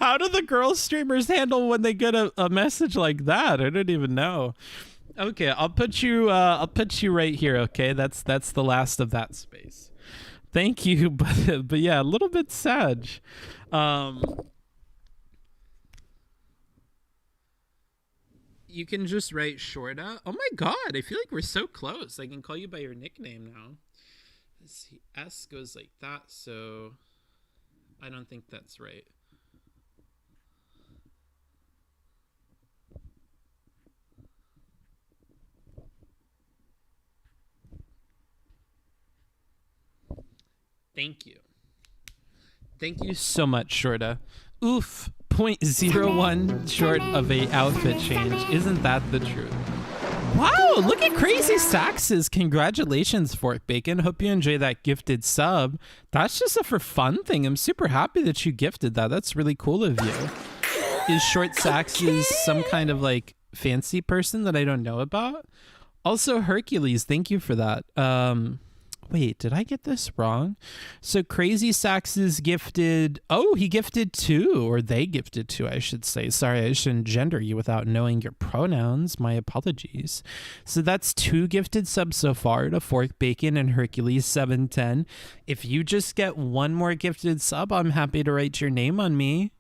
How do the girl streamers handle when they get a message like that? I don't even know. Okay, I'll put you right here, okay? That's the last of that space. Thank you, but yeah, a little bit sad. You can just write Shorta. Oh my god, I feel like we're so close. I can call you by your nickname now. Let's see, S goes like that, so I don't think that's right. Thank you. Thank you so much, Shorta. Oof, 0.01 short of a outfit change. Isn't that the truth? Wow, look at Crazy Saxes. Congratulations, Fork Bacon. Hope you enjoy that gifted sub. That's just a for fun thing. I'm super happy that you gifted that. That's really cool of you. Is Short Saxes some kind of like fancy person that I don't know about? Also, Hercules, thank you for that. Wait, did I get this wrong? So Crazy Saxes gifted... Oh, he gifted 2, or they gifted 2, I should say. Sorry, I shouldn't gender you without knowing your pronouns. My apologies. So that's 2 gifted subs so far to Fork Bacon and Hercules 710. If you just get 1 more gifted sub, I'm happy to write your name on me,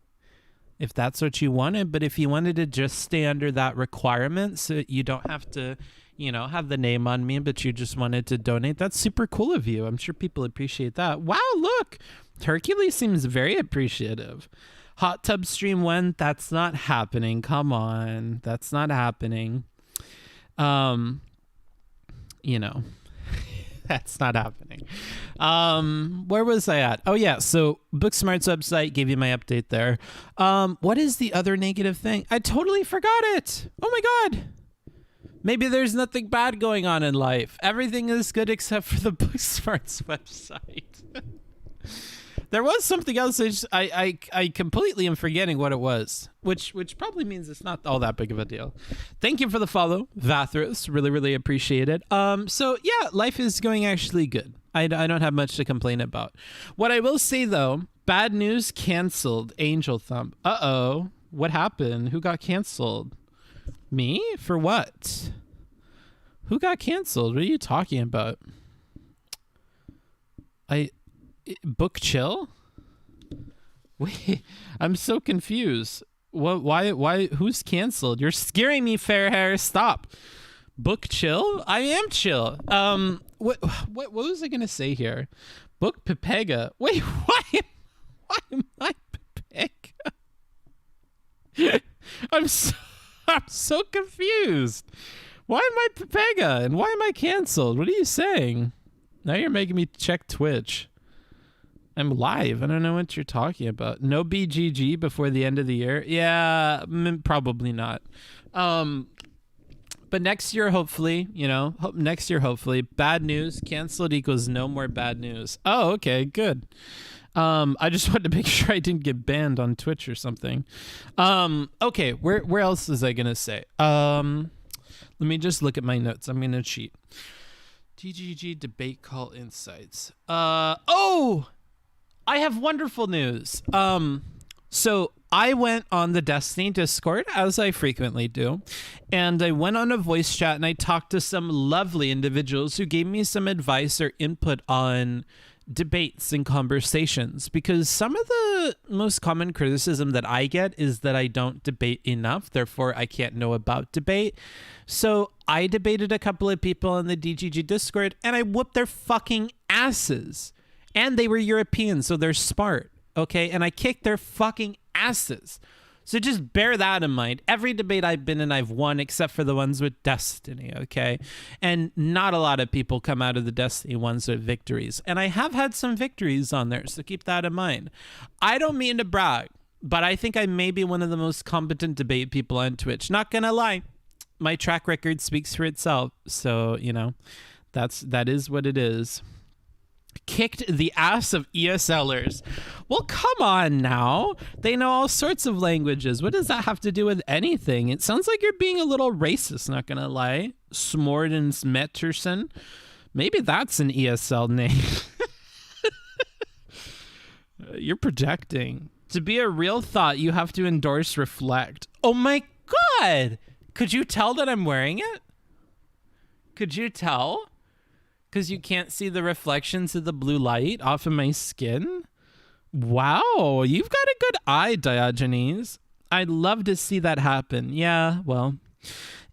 if that's what you wanted. But if you wanted to just stay under that requirement so you don't have to... you know, have the name on me, but you just wanted to donate, that's super cool of you. I'm sure people appreciate that. Wow, look, Hercules seems very appreciative. Hot tub stream when? That's not happening. Come on, that's not happening. You know, that's not happening. Where was I at? Oh yeah, so Booksmart's website gave you my update there. What is the other negative thing? I totally forgot it. Oh my god. Maybe there's nothing bad going on in life. Everything is good except for the Booksmarts website. There was something else. I completely am forgetting what it was, which probably means it's not all that big of a deal. Thank you for the follow, Vathros. Really, really appreciate it. So yeah, life is going actually good. I don't have much to complain about. What I will say though, bad news canceled. Angel Thumb. Uh-oh. What happened? Who got canceled? Me? For what? Who got canceled? What are you talking about? Book chill? Wait, I'm so confused. What? Why? Who's canceled? You're scaring me, Fairhair. Stop. Book chill? I am chill. What was I gonna say here? Book Pepega. Wait, why am I Pepega? I'm so confused. Why am I Pepega and why am I canceled? What are you saying? Now you're making me check Twitch. I'm live. I don't know what you're talking about. No BGG before the end of the year? Yeah, probably not. But next year, hopefully, you know, next year, hopefully. Bad news. Canceled equals no more bad news. Oh, okay, good. I just wanted to make sure I didn't get banned on Twitch or something. Okay, where else was I gonna say? Let me just look at my notes. I'm gonna cheat. TGG debate call insights. Oh, I have wonderful news. So I went on the Destiny Discord, as I frequently do, and I went on a voice chat and I talked to some lovely individuals who gave me some advice or input on debates and conversations, because some of the most common criticism that I get is that I don't debate enough, therefore I can't know about debate. So I debated a couple of people in the DGG Discord and I whooped their fucking asses. And they were European, so they're smart, okay? And I kicked their fucking asses. So just bear that in mind. Every debate I've been in, I've won, except for the ones with Destiny, okay? And not a lot of people come out of the Destiny ones with victories. And I have had some victories on there, so keep that in mind. I don't mean to brag, but I think I may be one of the most competent debate people on Twitch. Not gonna lie, my track record speaks for itself. So, you know, that is what it is. Kicked the ass of ESLers. Well, come on now. They know all sorts of languages. What does that have to do with anything? It sounds like you're being a little racist, not gonna lie. Smordens Metterson. Maybe that's an ESL name. You're projecting. To be a real thought, you have to endorse Reflect. Oh my god! Could you tell that I'm wearing it? Could you tell? Because you can't see the reflections of the blue light off of my skin? Wow, you've got a good eye, Diogenes. I'd love to see that happen. Yeah, well,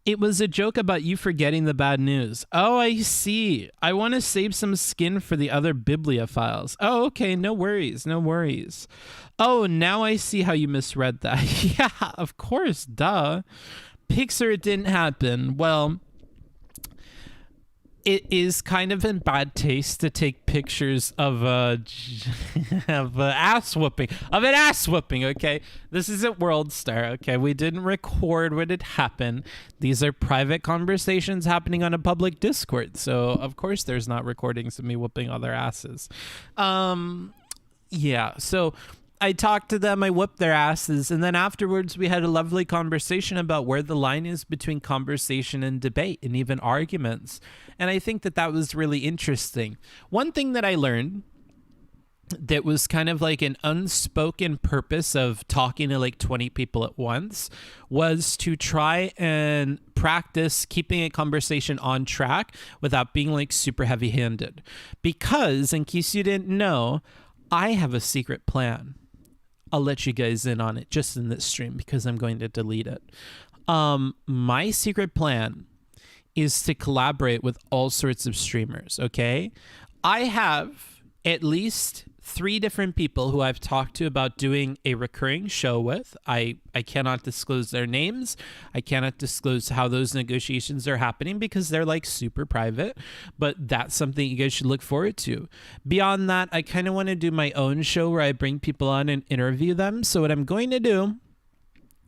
it was a joke about you forgetting the bad news. Oh, I see. I want to save some skin for the other bibliophiles. Oh, okay, no worries, no worries. Oh, now I see how you misread that. Yeah, of course, duh. Pixar, it didn't happen. Well, it is kind of in bad taste to take pictures of an ass whooping. Okay, this isn't World Star. Okay, we didn't record what had happened. These are private conversations happening on a public Discord, so of course there's not recordings of me whooping other asses. Yeah. So I talked to them, I whooped their asses, and then afterwards we had a lovely conversation about where the line is between conversation and debate and even arguments. And I think that was really interesting. One thing that I learned that was kind of like an unspoken purpose of talking to like 20 people at once was to try and practice keeping a conversation on track without being like super heavy-handed. Because, in case you didn't know, I have a secret plan. I'll let you guys in on it just in this stream because I'm going to delete it. My secret plan is to collaborate with all sorts of streamers, okay? I have at least 3 different people who I've talked to about doing a recurring show with. I cannot disclose their names. I cannot disclose how those negotiations are happening because they're like super private, but that's something you guys should look forward to. Beyond that, I kind of want to do my own show where I bring people on and interview them. So what I'm going to do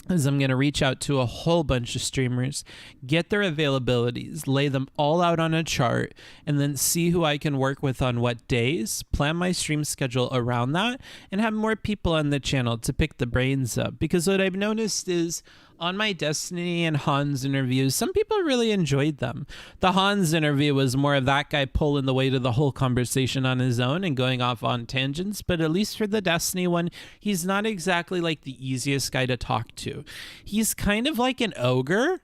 is I'm going to reach out to a whole bunch of streamers, get their availabilities, lay them all out on a chart, and then see who I can work with on what days, plan my stream schedule around that, and have more people on the channel to pick the brains up. Because what I've noticed is on my Destiny and Hans interviews, some people really enjoyed them. The Hans interview was more of that guy pulling the weight of the whole conversation on his own and going off on tangents, but at least for the Destiny one, he's not exactly like the easiest guy to talk to. He's kind of like an ogre,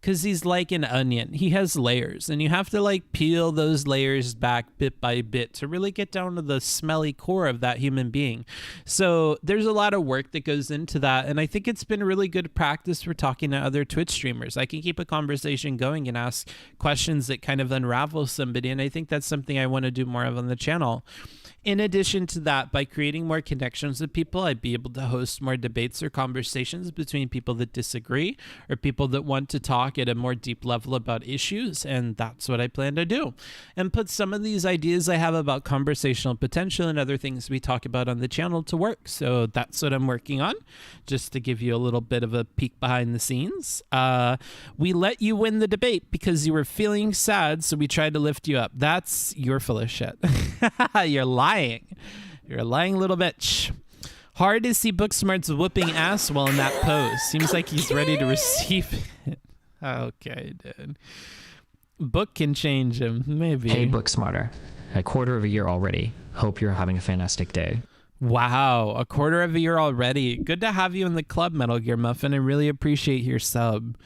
because he's like an onion. He has layers, and you have to like peel those layers back bit by bit to really get down to the smelly core of that human being. So there's a lot of work that goes into that, and I think it's been really good practice for talking to other Twitch streamers. I can keep a conversation going and ask questions that kind of unravel somebody, and I think that's something I want to do more of on the channel. In addition to that, by creating more connections with people, I'd be able to host more debates or conversations between people that disagree or people that want to talk at a more deep level about issues, and that's what I plan to do. And put some of these ideas I have about conversational potential and other things we talk about on the channel to work. So that's what I'm working on, just to give you a little bit of a peek behind the scenes. We let you win the debate because you were feeling sad, so we tried to lift you up. You're full of shit. You're lying. You're a lying little bitch. Hard to see Booksmart's whooping ass while in that pose. Seems like he's ready to receive it. Okay, dude. Book can change him, maybe. Hey, Booksmarter. A quarter of a year already. Hope you're having a fantastic day. Wow, a quarter of a year already. Good to have you in the club, Metal Gear Muffin. I really appreciate your sub.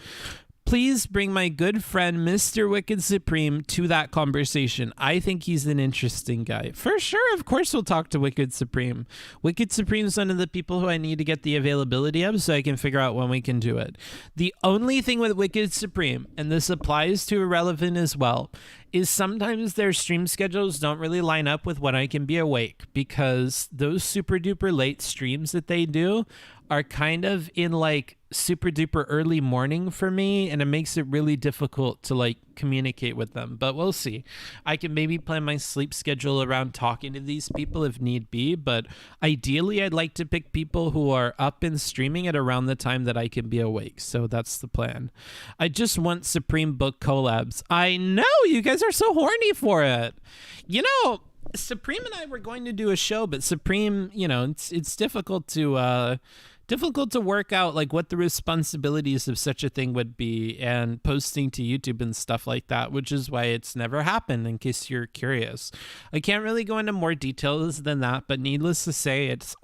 Please bring my good friend, Mr. Wicked Supreme, to that conversation. I think he's an interesting guy. For sure, of course we'll talk to Wicked Supreme. Wicked Supreme's one of the people who I need to get the availability of so I can figure out when we can do it. The only thing with Wicked Supreme, and this applies to Irrelevant as well, is sometimes their stream schedules don't really line up with when I can be awake, because those super duper late streams that they do are kind of in like super duper early morning for me, and it makes it really difficult to like communicate with them. But we'll see. I can maybe plan my sleep schedule around talking to these people if need be, but ideally I'd like to pick people who are up and streaming at around the time that I can be awake. So that's the plan. I just want Supreme Book collabs. I know you guys are so horny for it. You know, Supreme and I were going to do a show, but Supreme, you know, it's difficult to work out like what the responsibilities of such a thing would be and posting to YouTube and stuff like that, which is why it's never happened, in case you're curious. I can't really go into more details than that, but needless to say, it's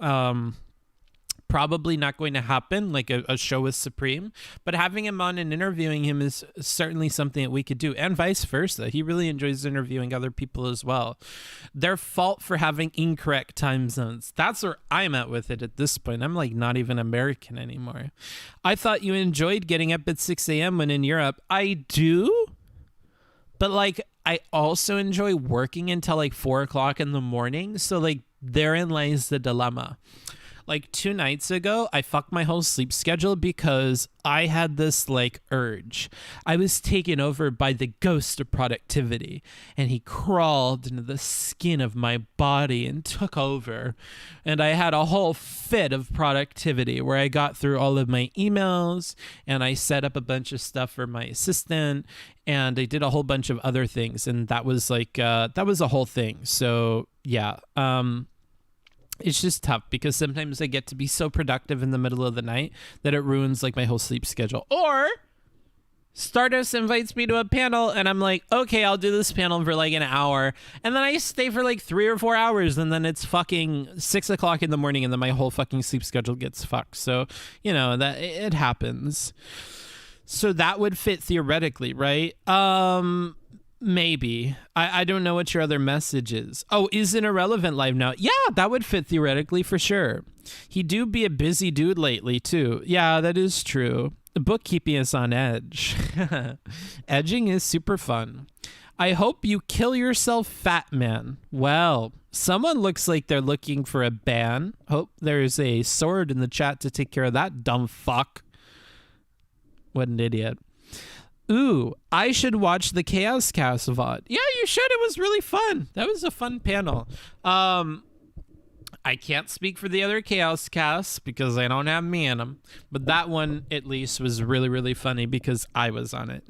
probably not going to happen, like a show with Supreme, but having him on and interviewing him is certainly something that we could do, and vice versa. He really enjoys interviewing other people as well. Their fault for having incorrect time zones. That's where I'm at with it at this point. I'm like not even American anymore. I thought you enjoyed getting up at 6 a.m. when in Europe. I do, but like I also enjoy working until like 4 o'clock in the morning. So like therein lies the dilemma. Like 2 nights ago, I fucked my whole sleep schedule because I had this like urge. I was taken over by the ghost of productivity, and he crawled into the skin of my body and took over. And I had a whole fit of productivity where I got through all of my emails, and I set up a bunch of stuff for my assistant, and I did a whole bunch of other things. And that was like, that was a whole thing. So yeah, it's just tough because sometimes I get to be so productive in the middle of the night that it ruins like my whole sleep schedule. Or Stardust invites me to a panel and I'm like, okay, I'll do this panel for like an hour. And then I stay for like 3 or 4 hours, and then it's fucking 6 o'clock in the morning, and then my whole fucking sleep schedule gets fucked. So, you know, that it happens. So that would fit theoretically, right? Maybe. I don't know what your other message is. Oh, is it Irrelevant live now? Yeah, that would fit theoretically for sure. He do be a busy dude lately too. Yeah, that is true. The bookkeeping is on edge. Edging is super fun. I hope you kill yourself, fat man. Well, someone looks like they're looking for a ban. Hope there's a sword in the chat to take care of that dumb fuck. What an idiot. Ooh, I should watch the Chaos Cast VOD. Yeah, you should. It was really fun. That was a fun panel. I can't speak for the other Chaos Casts because I don't have me in them. But that one, at least, was really, really funny because I was on it.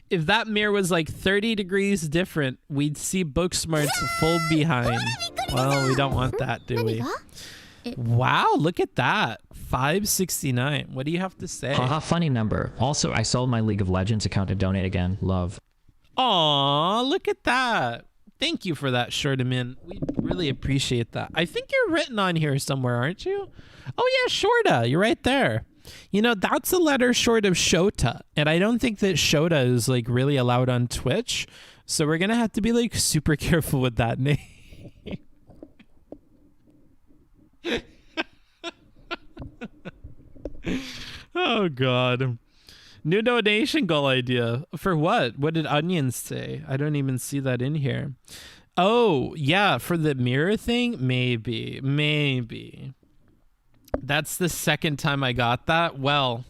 If that mirror was like 30 degrees different, we'd see Booksmart's full behind. Well, we don't want that, do we? Wow, look at that. 569. What do you have to say? Haha, funny number. Also, I sold my League of Legends account to donate again. Love. Aw, look at that. Thank you for that, Shortaman. We really appreciate that. I think you're written on here somewhere, aren't you? Oh yeah, Shorta. You're right there. You know, that's a letter short of Shota. And I don't think that Shota is like really allowed on Twitch. So we're going to have to be like super careful with that name. Oh god. New donation goal idea. For what? What did Onions say? I don't even see that in here. Oh, yeah, for the mirror thing? Maybe. That's the second time I got that. Well,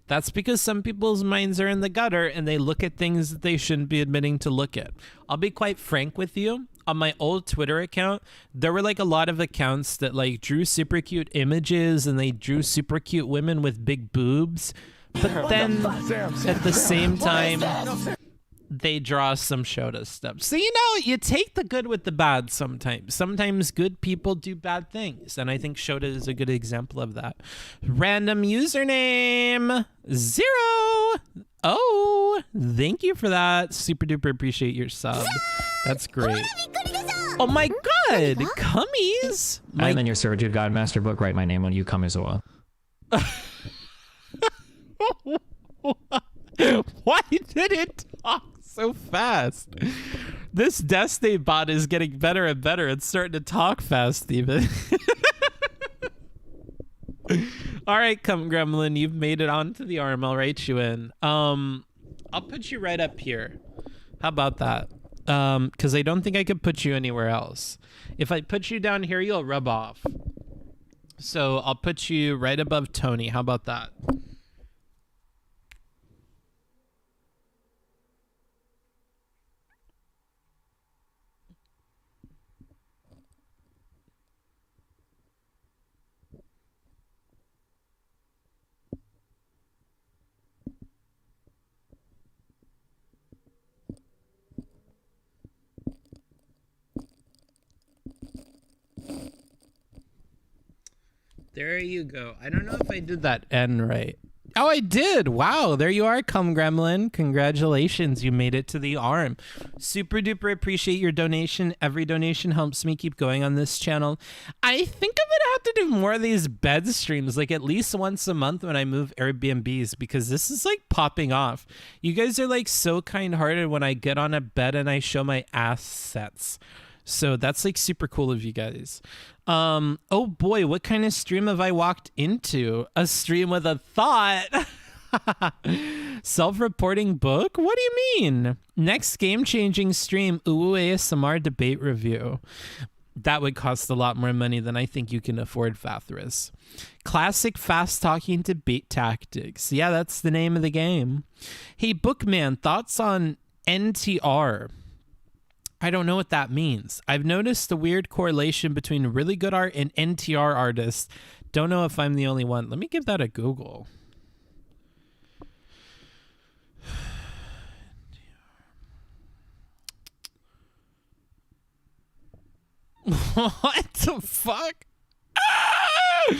that's because some people's minds are in the gutter and they look at things that they shouldn't be admitting to look at. I'll be quite frank with you. On my old Twitter account, there were like a lot of accounts that like drew super cute images and they drew super cute women with big boobs. But then at the same time, they draw some Shota stuff. So, you know, you take the good with the bad sometimes. Sometimes good people do bad things. And I think Shota is a good example of that. Random username 0. Oh, thank you for that. Super duper appreciate your sub. That's great. Oh my god, Cummies. I'm in your servitude Godmaster book. Write my name on you, Kamizawa. Why did it talk so fast? This Destiny bot is getting better and better. It's starting to talk fast, even. All right, come Gremlin, you've made it onto the arm. I'll write you in. I'll put you right up here. How about that? Because I don't think I could put you anywhere else. If I put you down here, you'll rub off. So I'll put you right above Tony. How about that? There you go. I don't know if I did that N right. Oh, I did. Wow. There you are, Come Gremlin. Congratulations. You made it to the arm. Super duper appreciate your donation. Every donation helps me keep going on this channel. I think I'm going to have to do more of these bed streams, like at least once a month when I move Airbnbs, because this is like popping off. You guys are like so kind-hearted when I get on a bed and I show my assets. So that's like super cool of you guys. Oh boy, what kind of stream have I walked into? A stream with a thought. Self-reporting book? What do you mean? Next game-changing stream, Ooh ASMR debate review. That would cost a lot more money than I think you can afford, Fathris. Classic fast-talking debate tactics. Yeah, that's the name of the game. Hey, Bookman, thoughts on NTR? I don't know what that means. I've noticed the weird correlation between really good art and NTR artists. Don't know if I'm the only one. Let me give that a Google. What the fuck? Ah!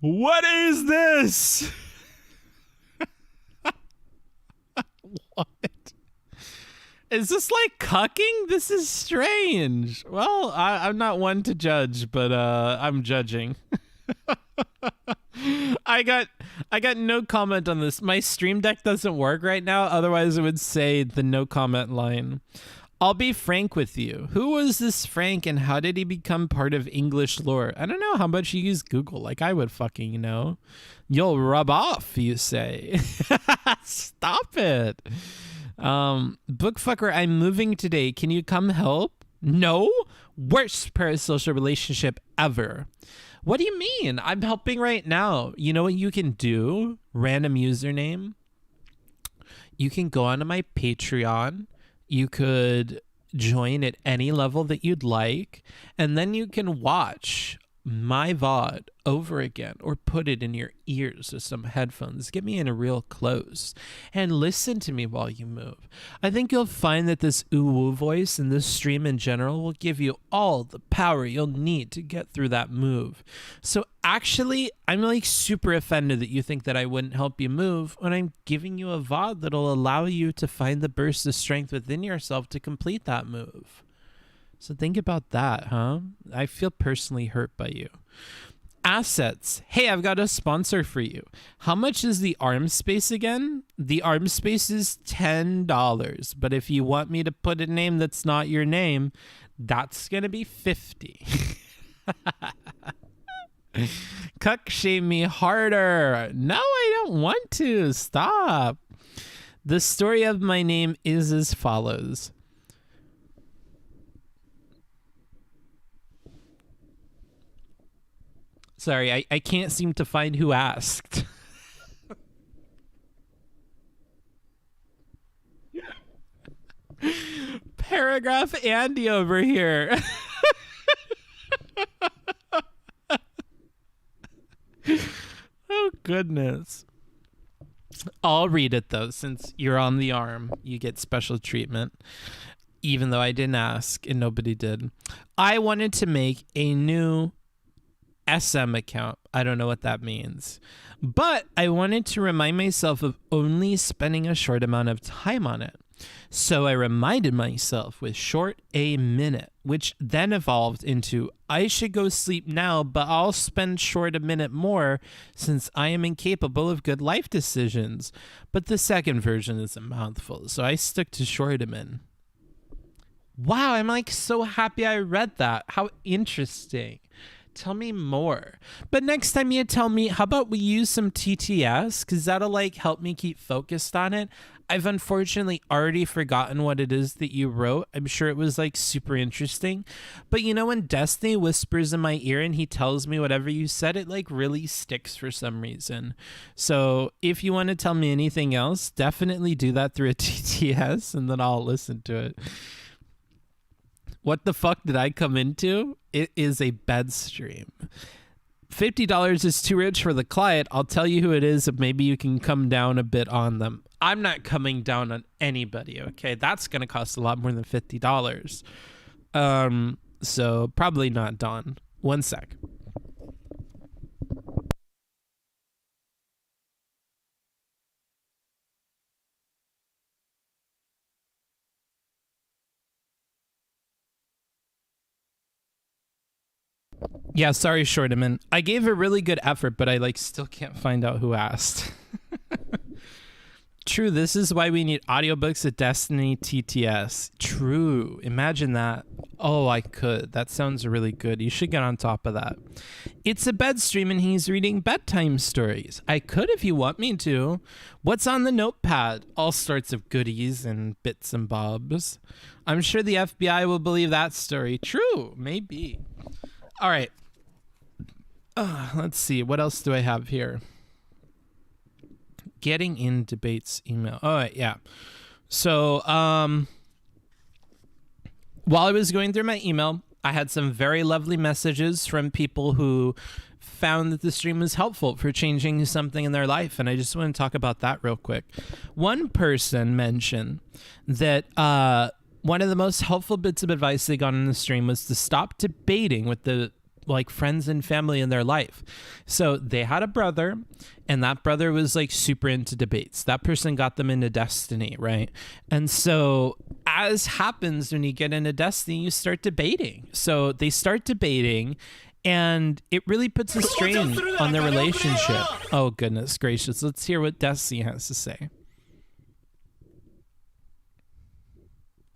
What is this? What? Is this like cucking? This is strange. Well, I'm not one to judge, but I'm judging. I got no comment on this. My Stream Deck doesn't work right now. Otherwise, it would say the no comment line. I'll be frank with you. Who was this Frank and how did he become part of English lore? I don't know how much you use Google. Like I would fucking know. You'll rub off, you say. Stop it. Bookfucker, I'm moving today. Can you come help? No? Worst parasocial relationship ever. What do you mean? I'm helping right now. You know what you can do? Random username. You can go onto my Patreon. You could join at any level that you'd like. And then you can watch my VOD over again or put it in your ears with some headphones. Get me in a real close and listen to me while you move. I think you'll find that this ooh-woo voice and this stream in general will give you all the power you'll need to get through that move. So actually, I'm like super offended that you think that I wouldn't help you move when I'm giving you a VOD that'll allow you to find the burst of strength within yourself to complete that move. So think about that, huh? I feel personally hurt by you. Assets. Hey, I've got a sponsor for you. How much is the arm space again? The arm space is $10. But if you want me to put a name that's not your name, that's going to be $50. Cuck shame me harder. No, I don't want to. Stop. The story of my name is as follows. Sorry, I can't seem to find who asked. Paragraph Andy over here. Oh, goodness. I'll read it though, since you're on the arm. You get special treatment, even though I didn't ask and nobody did. I wanted to make a new SM account. I don't know what that means. But I wanted to remind myself of only spending a short amount of time on it. So I reminded myself with short a minute, which then evolved into I should go sleep now, but I'll spend short a minute more since I am incapable of good life decisions. But the second version is a mouthful, so I stuck to short a min. Wow, I'm like so happy I read that. How interesting. Tell me more. But next time you tell me, how about we use some TTS? Because that'll like help me keep focused on it. I've unfortunately already forgotten what it is that you wrote. I'm sure it was like super interesting. But you know, when Destiny whispers in my ear and he tells me whatever you said, it like really sticks for some reason. So if you want to tell me anything else, definitely do that through a TTS and then I'll listen to it. What the fuck did I come into? It is a bed stream. $50 is too rich for the client. I'll tell you who it is, and maybe you can come down a bit on them. I'm not coming down on anybody, okay? That's going to cost a lot more than $50. So probably not Dawn. One sec. Yeah, sorry, Shortaman. I gave a really good effort, but I like still can't find out who asked. True, this is why we need audiobooks at Destiny TTS. True. Imagine that. Oh, I could. That sounds really good. You should get on top of that. It's a bed stream and he's reading bedtime stories. I could if you want me to. What's on the notepad? All sorts of goodies and bits and bobs. I'm sure the FBI will believe that story. True, maybe. All right. Let's see. What else do I have here? Getting in debates email. Oh, yeah. So, while I was going through my email, I had some very lovely messages from people who found that the stream was helpful for changing something in their life. And I just want to talk about that real quick. One person mentioned that one of the most helpful bits of advice they got in the stream was to stop debating with the like friends and family in their life. So they had a brother and that brother was like super into debates. That person got them into Destiny, right? And so as happens when you get into Destiny, you start debating. So they start debating and it really puts a strain on their relationship. Oh, goodness gracious. Let's hear what Destiny has to say.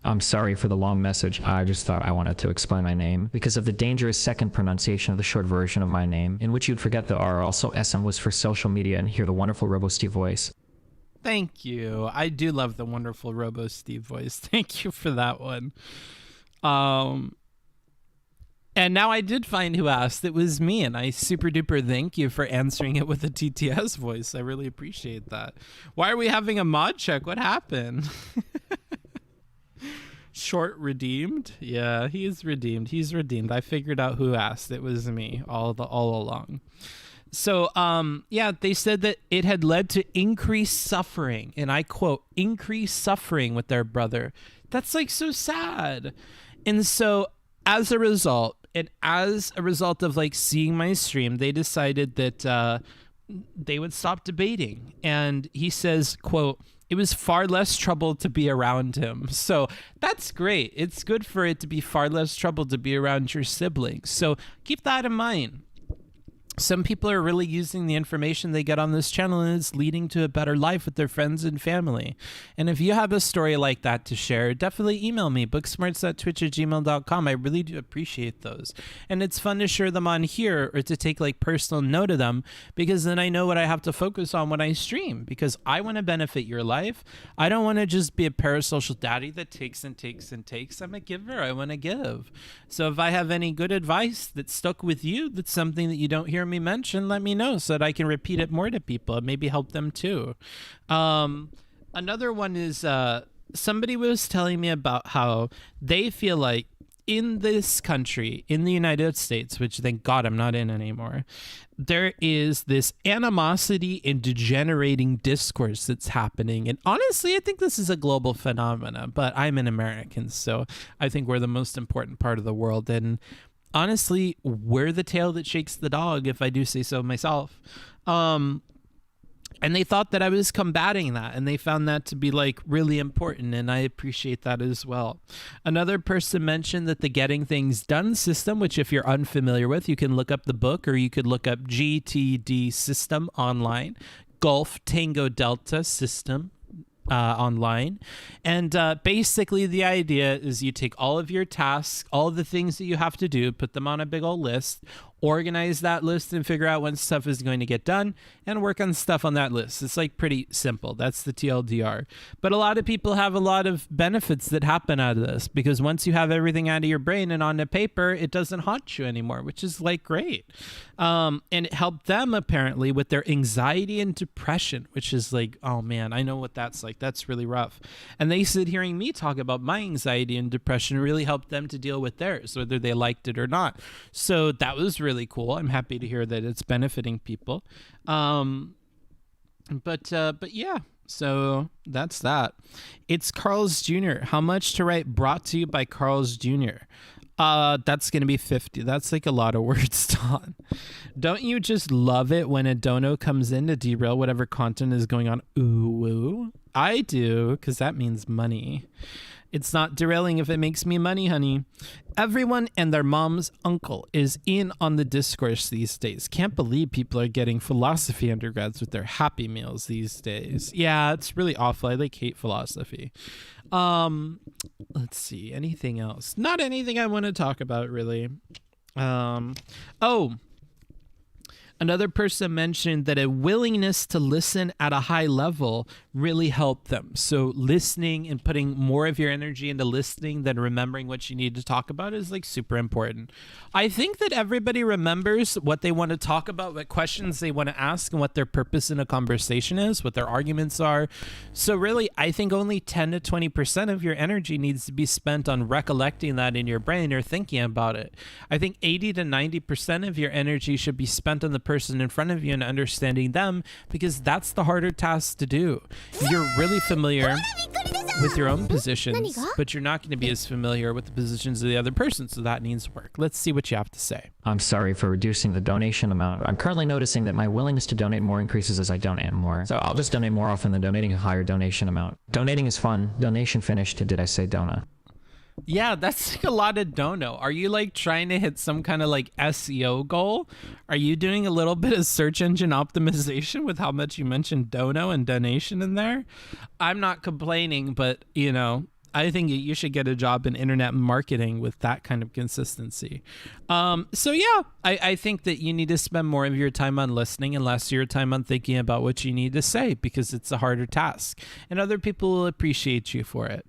I'm sorry for the long message. I just thought I wanted to explain my name because of the dangerous second pronunciation of the short version of my name, in which you'd forget the R. Also, SM was for social media and hear the wonderful Robo-Steve voice. Thank you. I do love the wonderful Robo-Steve voice. Thank you for that one. And now I did find who asked. It was me, and I super duper thank you for answering it with a TTS voice. I really appreciate that. Why are we having a mod check? What happened? Short redeemed? Yeah, he's redeemed. He's redeemed. I figured out who asked. It was me all along. So, yeah, they said that it had led to increased suffering, and I quote, increased suffering with their brother. That's like so sad. And so as a result of like seeing my stream, they decided that they would stop debating. And he says, quote, it was far less trouble to be around him. So that's great. It's good for it to be far less trouble to be around your siblings. So keep that in mind. Some people are really using the information they get on this channel and it's leading to a better life with their friends and family. And if you have a story like that to share, definitely email me, booksmarts@twitch@gmail.com. I really do appreciate those. And it's fun to share them on here or to take like personal note of them because then I know what I have to focus on when I stream because I want to benefit your life. I don't want to just be a parasocial daddy that takes and takes and takes. I'm a giver. I want to give. So if I have any good advice that stuck with you, that's something that you don't hear me mention, let me know so that I can repeat it more to people and maybe help them too. Another one is somebody was telling me about how they feel like in this country, in the United States, which thank God I'm not in anymore, there is this animosity and degenerating discourse that's happening. And honestly, I think this is a global phenomenon, but I'm an American, so I think we're the most important part of the world. And honestly, we're the tail that shakes the dog, if I do say so myself. And they thought that I was combating that, and they found that to be like really important, and I appreciate that as well. Another person mentioned that the Getting Things Done system, which if you're unfamiliar with, you can look up the book, or you could look up GTD system online, Golf Tango Delta system online. And basically the idea is you take all of your tasks, all of the things that you have to do, put them on a big old list, organize that list and figure out when stuff is going to get done and work on stuff on that list. It's like pretty simple. That's the TLDR. But a lot of people have a lot of benefits that happen out of this, because once you have everything out of your brain and onto paper, it doesn't haunt you anymore, which is like great. And it helped them apparently with their anxiety and depression, which is like, oh man, I know what that's like. That's really rough. And they said hearing me talk about my anxiety and depression really helped them to deal with theirs, whether they liked it or not. So that was really cool. I'm happy to hear that it's benefiting people. But yeah, so that's that. It's Carl's Jr. How much to write, brought to you by Carl's Jr. That's going to be 50. That's like a lot of words, Don. Don't you just love it when a dono comes in to derail whatever content is going on? Ooh, I do, because that means money. It's not derailing if it makes me money, honey. Everyone and their mom's uncle is in on the discourse these days. Can't believe people are getting philosophy undergrads with their Happy Meals these days. Yeah, it's really awful. I hate philosophy. Let's see. Anything else? Not anything I want to talk about, really. Another person mentioned that a willingness to listen at a high level really helped them. So listening and putting more of your energy into listening than remembering what you need to talk about is like super important. I think that everybody remembers what they want to talk about, what questions they want to ask, and what their purpose in a conversation is, what their arguments are. So really, I think only 10 to 20% of your energy needs to be spent on recollecting that in your brain or thinking about it. I think 80 to 90% of your energy should be spent on the person in front of you and understanding them, because that's the harder task to do. You're really familiar with your own positions, but you're not going to be as familiar with the positions of the other person, so that needs work. Let's see what you have to say. I'm sorry for reducing the donation amount. I'm currently noticing that my willingness to donate more increases as I donate more. So I'll just donate more often than donating a higher donation amount. Donating is fun. Donation finished. Did I say donut? Yeah, that's like a lot of dono. Are you like trying to hit some kind of like SEO goal? Are you doing a little bit of search engine optimization with how much you mentioned dono and donation in there? I'm not complaining, but you know, I think you should get a job in internet marketing with that kind of consistency. So yeah, I think that you need to spend more of your time on listening and less of your time on thinking about what you need to say, because it's a harder task and other people will appreciate you for it.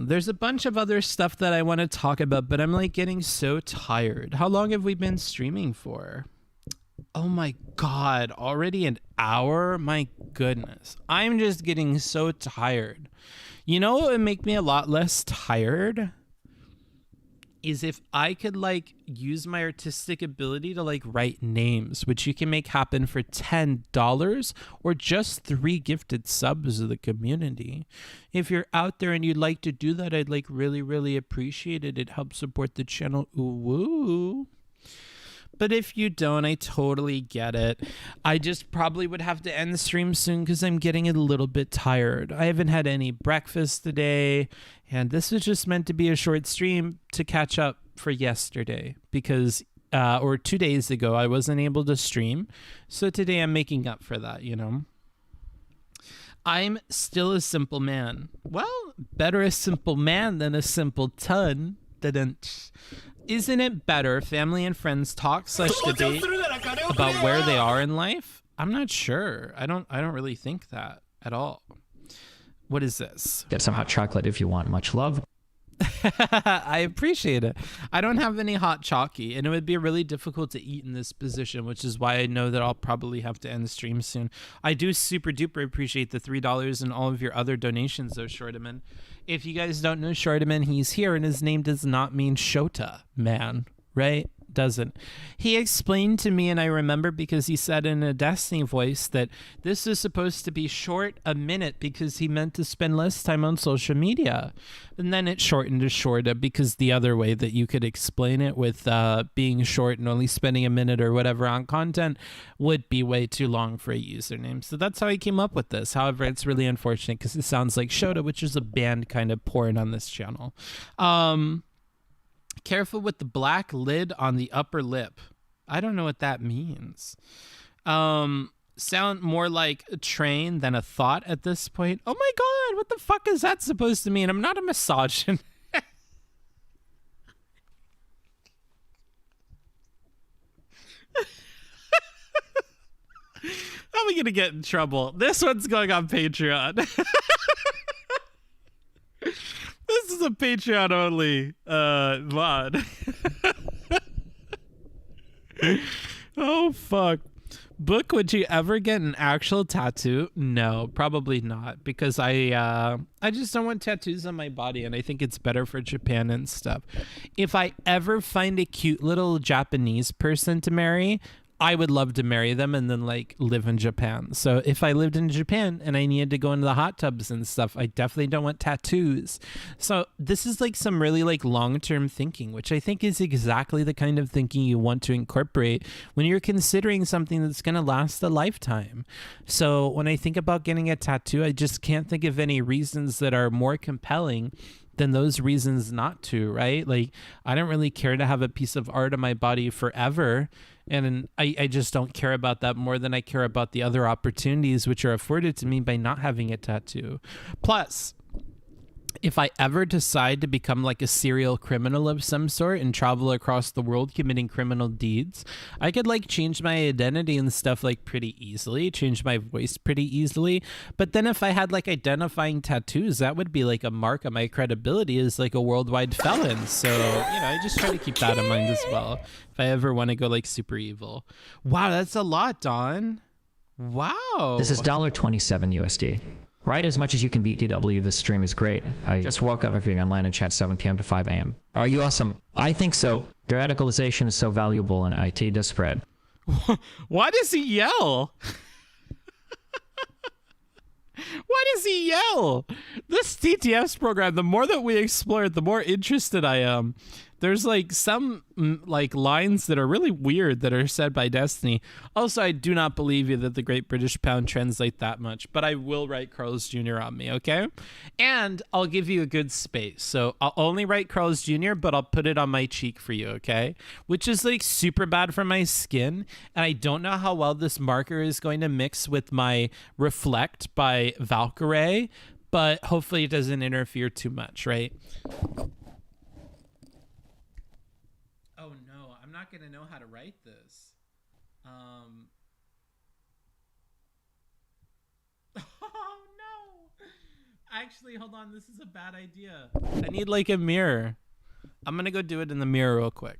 There's a bunch of other stuff that I want to talk about, but I'm like getting so tired. How long have we been streaming for? Oh my God, already an hour? My goodness. I'm just getting so tired. You know what would make me a lot less tired? Is if I could like use my artistic ability to like write names, which you can make happen for $10 or just 3 gifted subs of the community. If you're out there and you'd like to do that, I'd like really, really appreciate it. It helps support the channel. Ooh. But if you don't, I totally get it. I just probably would have to end the stream soon because I'm getting a little bit tired. I haven't had any breakfast today, and this was just meant to be a short stream to catch up for yesterday because, or 2 days ago, I wasn't able to stream. So today I'm making up for that, you know. I'm still a simple man. Well, better a simple man than a simpleton. Isn't it better family and friends talk / debate about where they are in life? I'm not sure. I don't really think that at all. What is this? Get some hot chocolate if you want. Much love. I appreciate it. I don't have any hot chalky, and it would be really difficult to eat in this position, which is why I know that I'll probably have to end the stream soon. I do super duper appreciate the $3 and all of your other donations, though, Shortaman. If you guys don't know Shortaman, he's here, and his name does not mean Shota man, right? Doesn't. He explained to me, and I remember because he said in a Destiny voice that this is supposed to be short a minute because he meant to spend less time on social media. And then it shortened to shorta because the other way that you could explain it with being short and only spending a minute or whatever on content would be way too long for a username. So that's how he came up with this. However, it's really unfortunate because it sounds like Shota, which is a band kind of porn on this channel. Careful with the black lid on the upper lip. I don't know what that means. Sound more like a train than a thought at this point. Oh my god, what the fuck is that supposed to mean? I'm not a misogynist. How are we gonna get in trouble? This one's going on Patreon. This is a Patreon only mod. Oh fuck. Book, would you ever get an actual tattoo? No, probably not, because I just don't want tattoos on my body, and I think it's better for Japan and stuff. If I ever find a cute little Japanese person to marry, I would love to marry them and then like live in Japan. So if I lived in Japan and I needed to go into the hot tubs and stuff, I definitely don't want tattoos. So this is like some really like long-term thinking, which I think is exactly the kind of thinking you want to incorporate when you're considering something that's going to last a lifetime. So when I think about getting a tattoo, I just can't think of any reasons that are more compelling than those reasons not to, right? Like, I don't really care to have a piece of art on my body forever. And I just don't care about that more than I care about the other opportunities which are afforded to me by not having a tattoo. Plus, if I ever decide to become like a serial criminal of some sort and travel across the world committing criminal deeds, I could like change my identity and stuff like pretty easily, change my voice pretty easily. But then if I had like identifying tattoos, that would be like a mark of my credibility as like a worldwide felon. So, I just try to keep that in mind as well if I ever want to go like super evil. Wow, that's a lot, Don. Wow. This is $27 USD. Write as much as you can beat DW. This stream is great. I just woke up every online and chat 7 p.m. to 5 a.m. Are you awesome? I think so. Your radicalization is so valuable and IT does spread. Why does he yell? Why does he yell? This TTF's program, the more that we explore it, the more interested I am. There's like some like lines that are really weird that are said by Destiny. Also, I do not believe you that the Great British Pound translate that much, but I will write Carl's Jr. on me, okay? And I'll give you a good space. So I'll only write Carl's Jr., but I'll put it on my cheek for you, okay? Which is like super bad for my skin. And I don't know how well this marker is going to mix with my Reflect by Valkyrie, but hopefully it doesn't interfere too much, right? Oh no, I'm not gonna know how to write this. Oh no! Actually, hold on, this is a bad idea. I need like a mirror. I'm gonna go do it in the mirror real quick.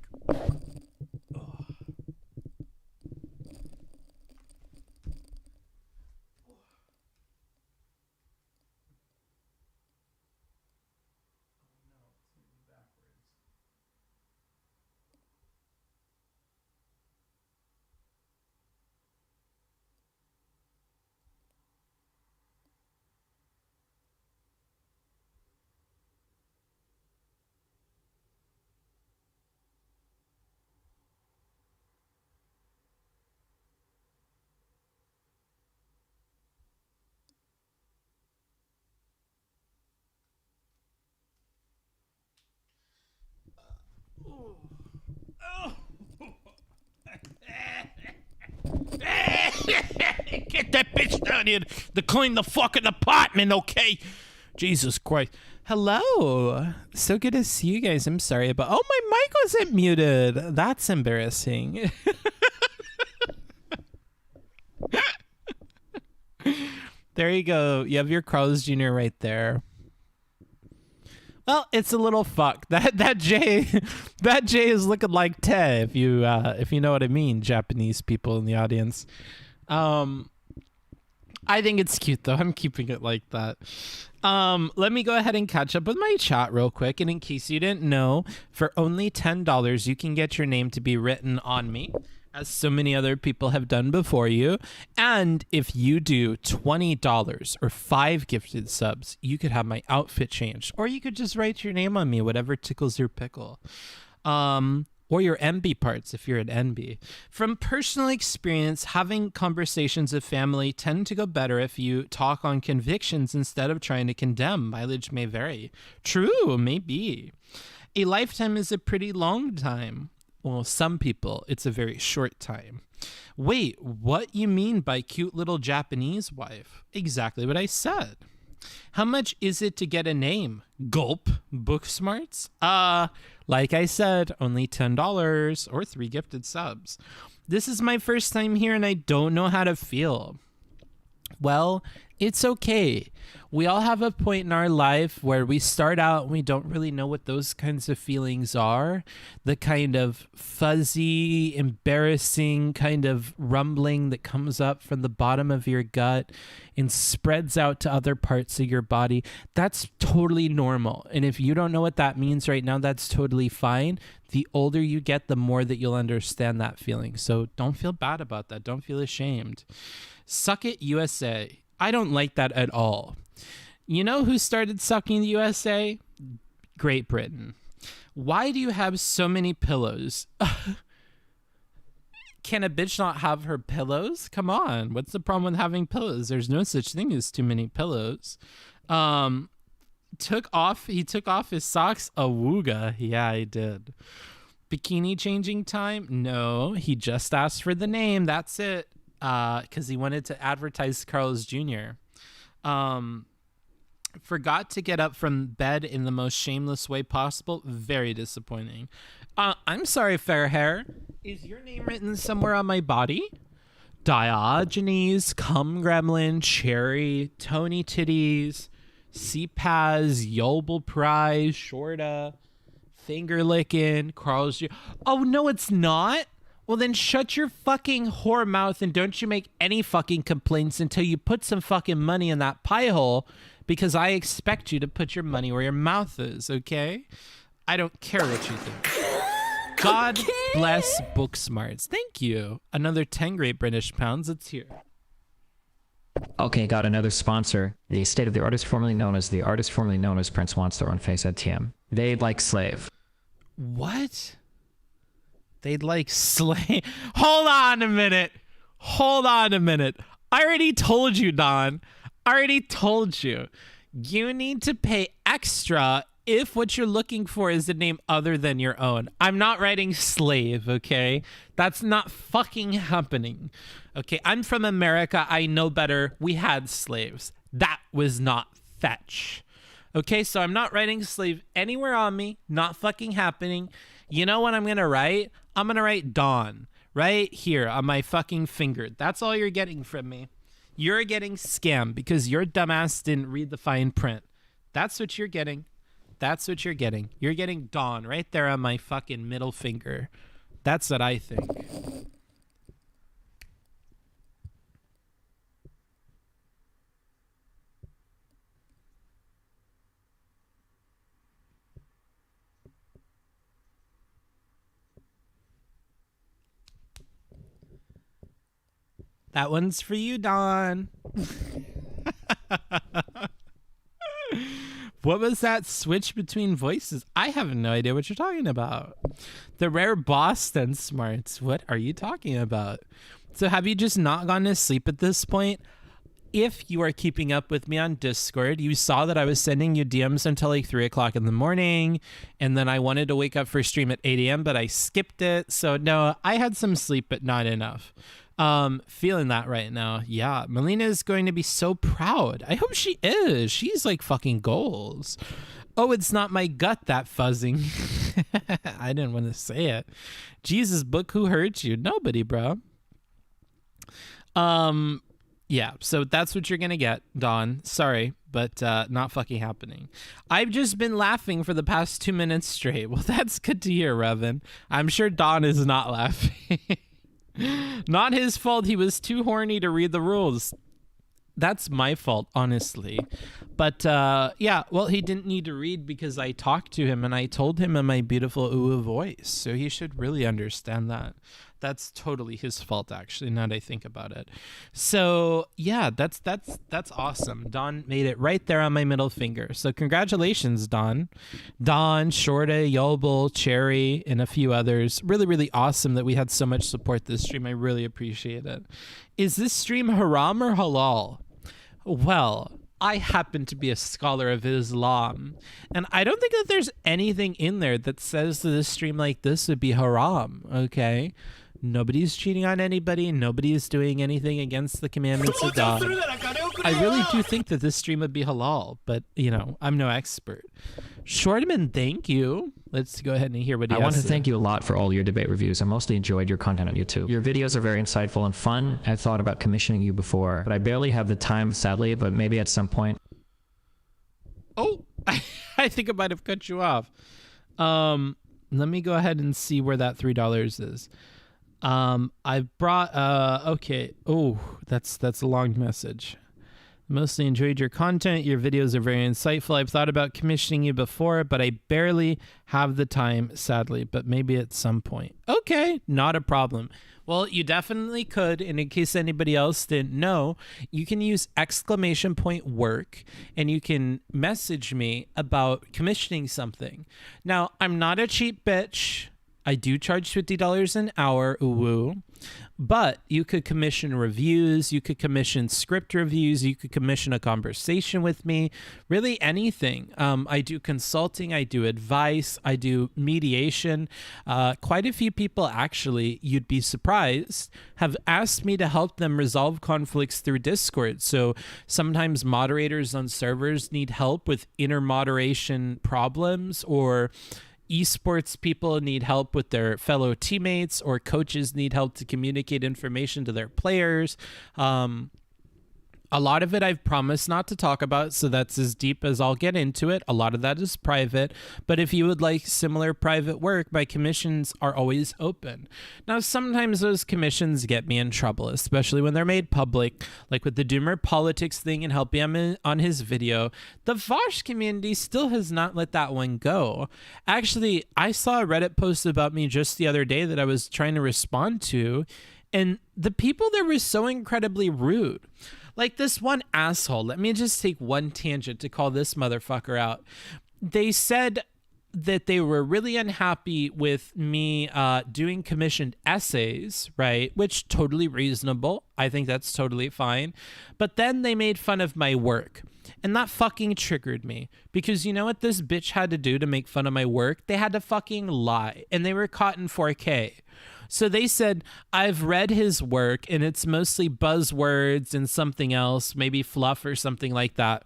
Get that bitch down here to clean the fucking apartment, okay? Jesus Christ. Hello. So good to see you guys. I'm sorry, but oh, my mic wasn't muted. That's embarrassing. There you go. You have your Carl's Jr. right there. Well, it's a little fuck. That J that J is looking like te if you know what I mean, Japanese people in the audience. I think it's cute though. I'm keeping it like that. Let me go ahead and catch up with my chat real quick. And in case you didn't know, for only $10, you can get your name to be written on me, as so many other people have done before you. And if you do $20 or 5 gifted subs, you could have my outfit changed, or you could just write your name on me, whatever tickles your pickle. Or your NB parts if you're an NB. From personal experience, having conversations with family tend to go better if you talk on convictions instead of trying to condemn. Mileage may vary. True, maybe. A lifetime is a pretty long time. Well, some people, it's a very short time. Wait, what you mean by cute little Japanese wife? Exactly what I said. How much is it to get a name? Gulp. Book smarts? Like I said, only $10 or 3 gifted subs. This is my first time here and I don't know how to feel. Well, it's okay. We all have a point in our life where we start out and we don't really know what those kinds of feelings are. The kind of fuzzy, embarrassing kind of rumbling that comes up from the bottom of your gut and spreads out to other parts of your body. That's totally normal. And if you don't know what that means right now, that's totally fine. The older you get, the more that you'll understand that feeling. So don't feel bad about that. Don't feel ashamed. Suck it, USA. I don't like that at all. You know who started sucking the USA? Great Britain. Why do you have so many pillows? Can a bitch not have her pillows? Come on. What's the problem with having pillows? There's no such thing as too many pillows. He took off his socks. Awooga. Yeah, he did. Bikini changing time? No, he just asked for the name. That's it. Because he wanted to advertise Carl's Jr. Forgot to get up from bed in the most shameless way possible. Very disappointing. I'm sorry, fair hair. Is your name written somewhere on my body? Diogenes, Cum Gremlin, Cherry, Tony Titties, C-Paz, Yobel Prize, Shorta, Finger Lickin', Carl's Jr. Oh, no, it's not? Well, then shut your fucking whore mouth and don't you make any fucking complaints until you put some fucking money in that pie hole, because I expect you to put your money where your mouth is, okay? I don't care what you think. God bless book smarts. Thank you. Another 10 great British pounds. It's here. Okay, got another sponsor. The estate of the artist formerly known as Prince wants their own face at TM. They'd like slave. What? They'd like slay. Hold on a minute. I already told you, Don. I already told you. You need to pay extra if what you're looking for is a name other than your own. I'm not writing slave, okay? That's not fucking happening. Okay, I'm from America. I know better. We had slaves. That was not fetch. Okay, so I'm not writing slave anywhere on me. Not fucking happening. You know what I'm going to write? I'm going to write Dawn right here on my fucking finger. That's all you're getting from me. You're getting scammed because your dumbass didn't read the fine print. That's what you're getting. You're getting Dawn right there on my fucking middle finger. That's what I think. That one's for you, Don. What was that switch between voices? I have no idea what you're talking about. The rare Boston smarts. What are you talking about? So have you just not gone to sleep at this point? If you are keeping up with me on Discord, you saw that I was sending you DMs until like 3 o'clock in the morning. And then I wanted to wake up for stream at 8 a.m., but I skipped it. So no, I had some sleep, but not enough. Feeling that right now. Yeah, Melina is going to be so proud. I hope she is. She's like fucking goals. Oh, it's not my gut that fuzzing. I didn't want to say it. Jesus, book, who hurt you? Nobody, bro. Yeah, so that's what you're going to get, Dawn. Sorry, but not fucking happening. I've just been laughing for the past 2 minutes straight. Well, that's good to hear, Revan. I'm sure Dawn is not laughing. Not his fault. He was too horny to read the rules. That's my fault, honestly. But yeah, well, he didn't need to read because I talked to him and I told him in my beautiful ooh voice. So he should really understand that. That's totally his fault, actually, now that I think about it. So yeah, that's awesome. Don made it right there on my middle finger. So congratulations, Don. Don, Shorta, Yobel, Cherry, and a few others. Really, really awesome that we had so much support this stream. I really appreciate it. Is this stream haram or halal? Well, I happen to be a scholar of Islam, and I don't think that there's anything in there that says that this stream like this would be haram, okay? Nobody's cheating on anybody. Nobody is doing anything against the commandments of God. I really do think that this stream would be halal, but, you know, I'm no expert. Shortman, thank you. Let's go ahead and hear what he has I want to say. thank you a lot for all your debate reviews. I mostly enjoyed your content on YouTube. Your videos are very insightful and fun. I thought about commissioning you before, but I barely have the time, sadly, but maybe at some point. Oh, I think I might have cut you off. Let me go ahead and see where that $3 is. I brought okay. Oh, that's a long message. Mostly enjoyed your content. Your videos are very insightful. I've thought about commissioning you before, but I barely have the time, sadly, but maybe at some point. Okay, not a problem. Well, you definitely could, and in case anybody else didn't know, you can use !work, and you can message me about commissioning something. Now, I'm not a cheap bitch. I do charge $50 an hour, ooh, but you could commission reviews, you could commission script reviews, you could commission a conversation with me, really anything. I do consulting, I do advice, I do mediation. Quite a few people, actually, you'd be surprised, have asked me to help them resolve conflicts through Discord. So sometimes moderators on servers need help with inner moderation problems, or esports people need help with their fellow teammates, or coaches need help to communicate information to their players. A lot of it I've promised not to talk about, so that's as deep as I'll get into it. A lot of that is private, but if you would like similar private work, my commissions are always open. Now, sometimes those commissions get me in trouble, especially when they're made public, like with the Doomer politics thing and helping him on his video. The Vosh community still has not let that one go. Actually, I saw a Reddit post about me just the other day that I was trying to respond to, and the people there were so incredibly rude. Like this one asshole, let me just take one tangent to call this motherfucker out. They said that they were really unhappy with me doing commissioned essays, right? Which totally reasonable. I think that's totally fine. But then they made fun of my work. And that fucking triggered me, because you know what this bitch had to do to make fun of my work? They had to fucking lie, and they were caught in 4K. So they said, I've read his work and it's mostly buzzwords and something else, maybe fluff or something like that.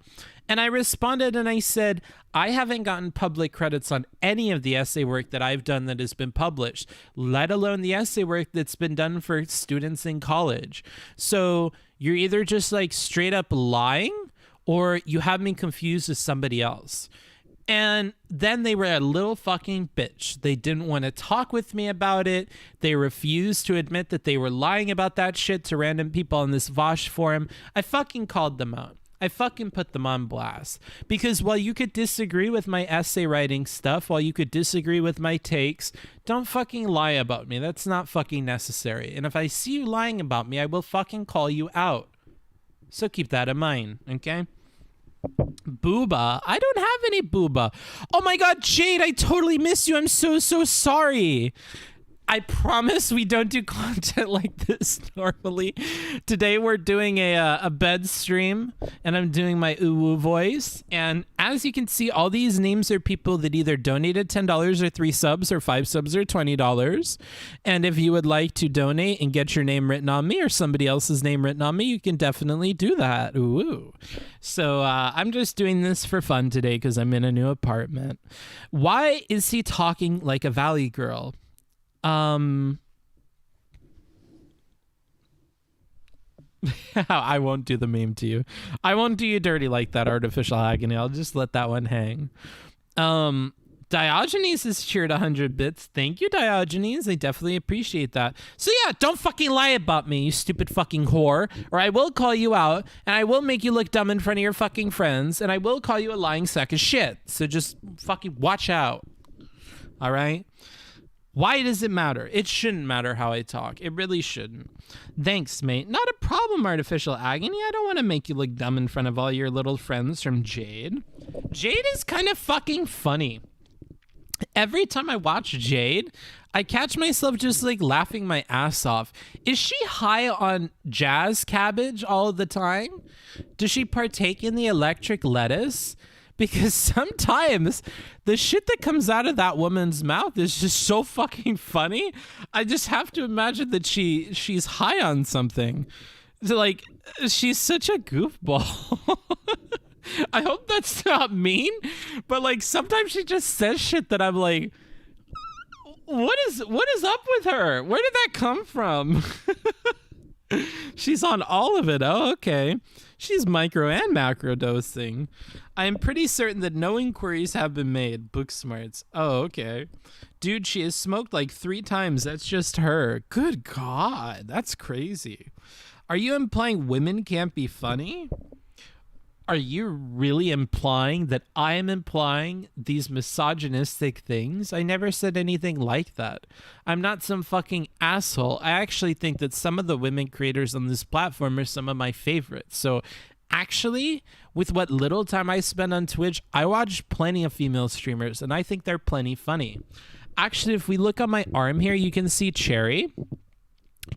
And I responded and I said, I haven't gotten public credits on any of the essay work that I've done that has been published, let alone the essay work that's been done for students in college. So you're either just like straight up lying, or you have me confused with somebody else. And then they were a little fucking bitch. They didn't want to talk with me about it. They refused to admit that they were lying about that shit to random people on this Vosh forum. I fucking called them out. I fucking put them on blast. Because while you could disagree with my essay writing stuff, while you could disagree with my takes, don't fucking lie about me. That's not fucking necessary. And if I see you lying about me, I will fucking call you out. So keep that in mind, okay? Booba? I don't have any booba. Oh my god, Jade, I totally missed you. I'm so sorry. I promise we don't do content like this normally. Today we're doing a bed stream, and I'm doing my ooh voice. And as you can see, all these names are people that either donated $10 or 3 subs or 5 subs or $20. And if you would like to donate and get your name written on me or somebody else's name written on me, you can definitely do that. Ooh. So I'm just doing this for fun today because I'm in a new apartment. Why is he talking like a Valley girl? I won't do the meme to you. I won't do you dirty like that, Artificial Agony. I'll just let that one hang. Diogenes has cheered 100 bits. Thank you, Diogenes. I definitely appreciate that. So yeah, don't fucking lie about me, you stupid fucking whore, or I will call you out, and I will make you look dumb in front of your fucking friends, and I will call you a lying sack of shit. So just fucking watch out. All right? Why does it matter? It shouldn't matter how I talk. It really shouldn't. Thanks, mate. Not a problem, Artificial Agony. I don't want to make you look dumb in front of all your little friends from Jade. Jade is kind of fucking funny. Every time I watch Jade, I catch myself just like laughing my ass off. Is she high on jazz cabbage all the time? Does she partake in the electric lettuce? Because sometimes the shit that comes out of that woman's mouth is just so fucking funny. I just have to imagine that she's high on something. So like, she's such a goofball. I hope that's not mean, but like sometimes she just says shit that I'm like, what is up with her? Where did that come from? She's on all of it. Oh, okay. She's micro and macro dosing. I am pretty certain that no inquiries have been made. Book smarts. Oh, okay. Dude, she has smoked like 3 times. That's just her. Good God. That's crazy. Are you implying women can't be funny? Are you really implying that I am implying these misogynistic things? I never said anything like that. I'm not some fucking asshole. I actually think that some of the women creators on this platform are some of my favorites. So actually, with what little time I spend on Twitch, I watch plenty of female streamers, and I think they're plenty funny. Actually, if we look on my arm here, you can see Cherry.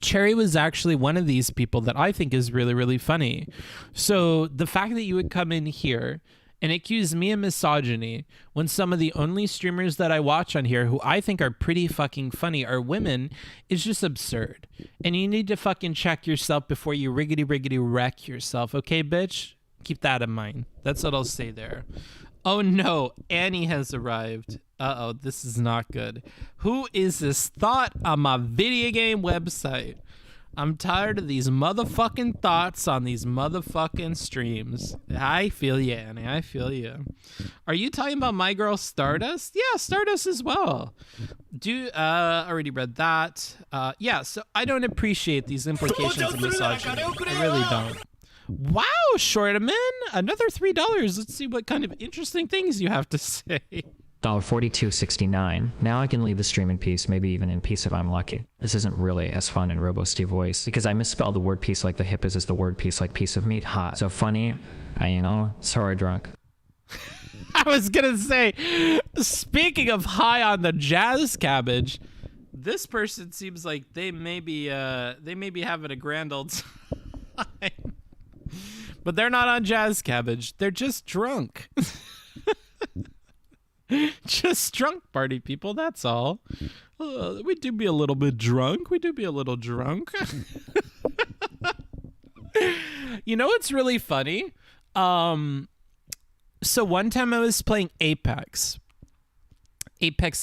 Cherry was actually one of these people that I think is really, really funny. So the fact that you would come in here and accuse me of misogyny when some of the only streamers that I watch on here who I think are pretty fucking funny are women is just absurd. And you need to fucking check yourself before you riggedy wreck yourself. Okay, bitch? Keep that in mind. That's what I'll say there. Oh no, Annie has arrived. Uh-oh, this is not good. Who is this thought on my video game website? I'm tired of these motherfucking thoughts on these motherfucking streams. I feel you, Annie. I feel you. Are you talking about my girl Stardust? Yeah, Stardust as well. Already read that. Yeah, so I don't appreciate these implications of misogyny. I really don't. Wow, Shortaman, another $3. Let's see what kind of interesting things you have to say. $42.69. Now I can leave the stream in peace, maybe even in peace if I'm lucky. This isn't really as fun in Robo-Steve voice, because I misspelled the word piece like the hip is the word piece like piece of meat, hot. So funny, sorry drunk. I was gonna say, speaking of high on the jazz cabbage, this person seems like they may be having a grand old time. But they're not on jazz cabbage. They're just drunk. Just drunk party people, that's all. We do be a little bit drunk. We do be a little drunk. You know what's really funny? So one time I was playing Apex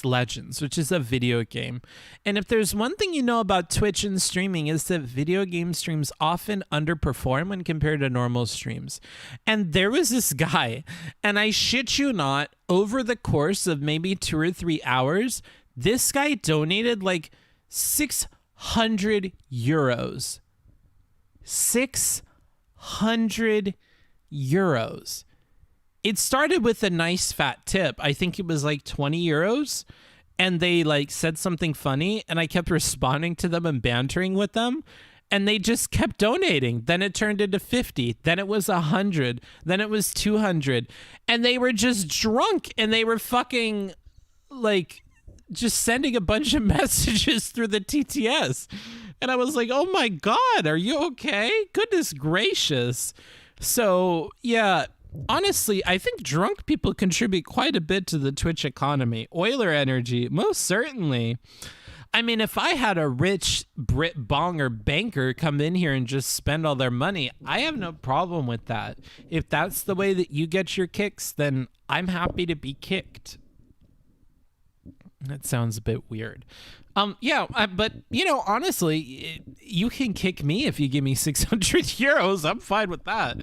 Legends, which is a video game. And if there's one thing you know about Twitch and streaming is that video game streams often underperform when compared to normal streams. And there was this guy, and I shit you not, over the course of maybe 2 or 3 hours, this guy donated like 600 euros. 600 euros. It started with a nice fat tip. I think it was like 20 euros. And they like said something funny. And I kept responding to them and bantering with them. And they just kept donating. Then it turned into 50. Then it was 100. Then it was 200. And they were just drunk. And they were fucking like just sending a bunch of messages through the TTS. And I was like, oh my God, are you okay? Goodness gracious. So yeah. Honestly, I think drunk people contribute quite a bit to the Twitch economy. Euler energy, most certainly. I mean, if I had a rich Brit bonger banker come in here and just spend all their money, I have no problem with that. If that's the way that you get your kicks, then I'm happy to be kicked. That sounds a bit weird. Yeah, but honestly, you can kick me if you give me 600 euros. I'm fine with that.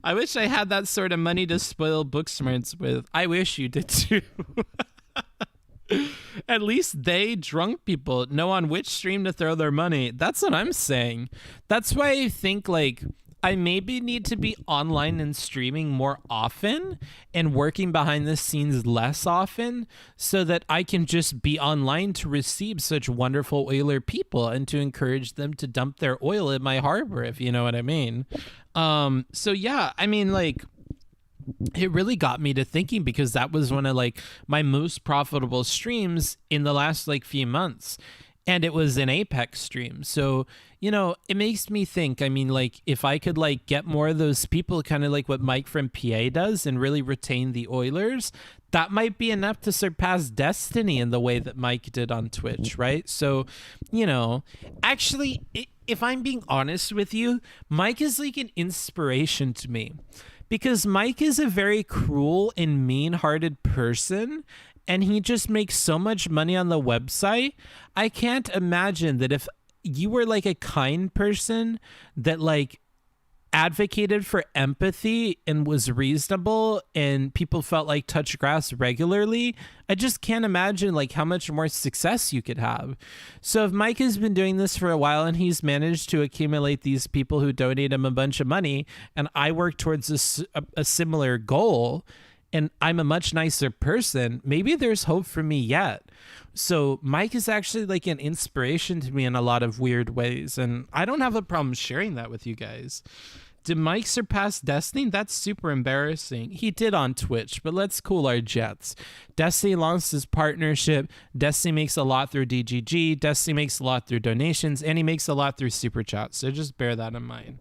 I wish I had that sort of money to spoil Booksmarts with. I wish you did too. At least they, drunk people, know on which stream to throw their money. That's what I'm saying. That's why I think, like, I maybe need to be online and streaming more often and working behind the scenes less often so that I can just be online to receive such wonderful oiler people and to encourage them to dump their oil in my harbor, if you know what I mean. So yeah, I mean, like, it really got me to thinking because that was one of like my most profitable streams in the last like few months, and it was an Apex stream. So it makes me think, I mean, like, if I could like get more of those people, kind of like what Mike from PA does, and really retain the Oilers, that might be enough to surpass Destiny in the way that Mike did on Twitch, right? So actually, if I'm being honest with you, Mike is like an inspiration to me, because Mike is a very cruel and mean-hearted person, and he just makes so much money on the website. I can't imagine that if you were like a kind person that like advocated for empathy and was reasonable and people felt like touch grass regularly, I just can't imagine like how much more success you could have. So if Mike has been doing this for a while and he's managed to accumulate these people who donate him a bunch of money, and I work towards a similar goal, and I'm a much nicer person, maybe there's hope for me yet. So Mike is actually like an inspiration to me in a lot of weird ways, and I don't have a problem sharing that with you guys. Did Mike surpass Destiny? That's super embarrassing. He did on Twitch, but let's cool our jets. Destiny launched his partnership. Destiny makes a lot through DGG. Destiny makes a lot through donations, and he makes a lot through super chats. So just bear that in mind.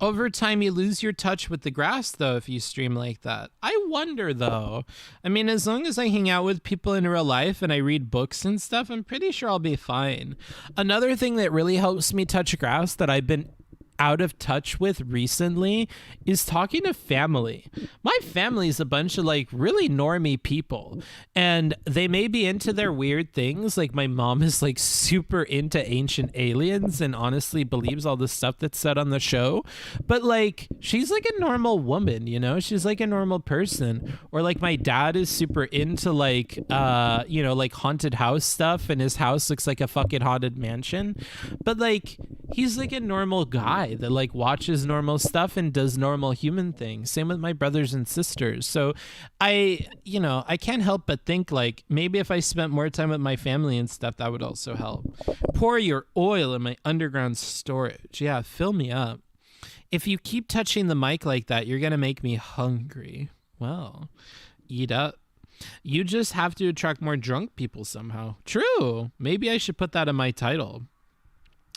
Over time, you lose your touch with the grass, though, if you stream like that. I wonder, though. I mean, as long as I hang out with people in real life and I read books and stuff, I'm pretty sure I'll be fine. Another thing that really helps me touch grass that I've been out of touch with recently is talking to family. My family is a bunch of like really normie people, and they may be into their weird things. Like my mom is like super into ancient aliens and honestly believes all the stuff that's said on the show, but like she's like a normal woman, she's like a normal person. Or like my dad is super into like like haunted house stuff, and his house looks like a fucking haunted mansion, but like he's like a normal guy that like watches normal stuff and does normal human things. Same with my brothers and sisters. So I can't help but think like maybe if I spent more time with my family and stuff, that would also help. Pour your oil in my underground storage. Yeah, fill me up. If you keep touching the mic like that, you're gonna make me hungry. Well, eat up. You just have to attract more drunk people somehow. True. Maybe I should put that in my title.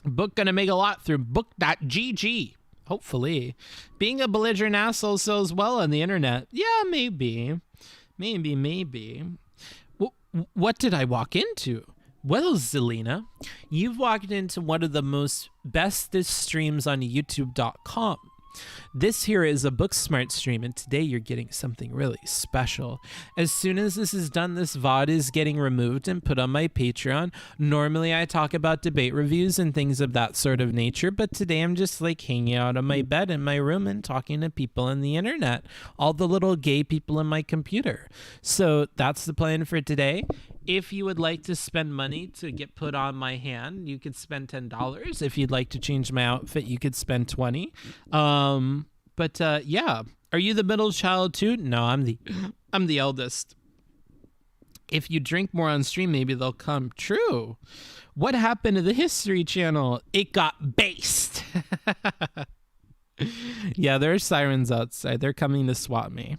Book gonna make a lot through book.gg. Hopefully. Being a belligerent asshole sells well on the internet. Yeah, maybe. What did I walk into? Well, Zelina, you've walked into one of the most bestest streams on youtube.com. This here is a Booksmart stream, and today you're getting something really special. As soon as this is done, this VOD is getting removed and put on my Patreon. Normally I talk about debate reviews and things of that sort of nature, but today I'm just like hanging out on my bed in my room and talking to people on the internet, all the little gay people in my computer. So that's the plan for today. If you would like to spend money to get put on my hand, you could spend $10. If you'd like to change my outfit, you could spend $20. Yeah. Are you the middle child too? No, I'm the eldest. If you drink more on stream, maybe they'll come. True. What happened to the History Channel? It got based. Yeah, there are sirens outside. They're coming to swat me.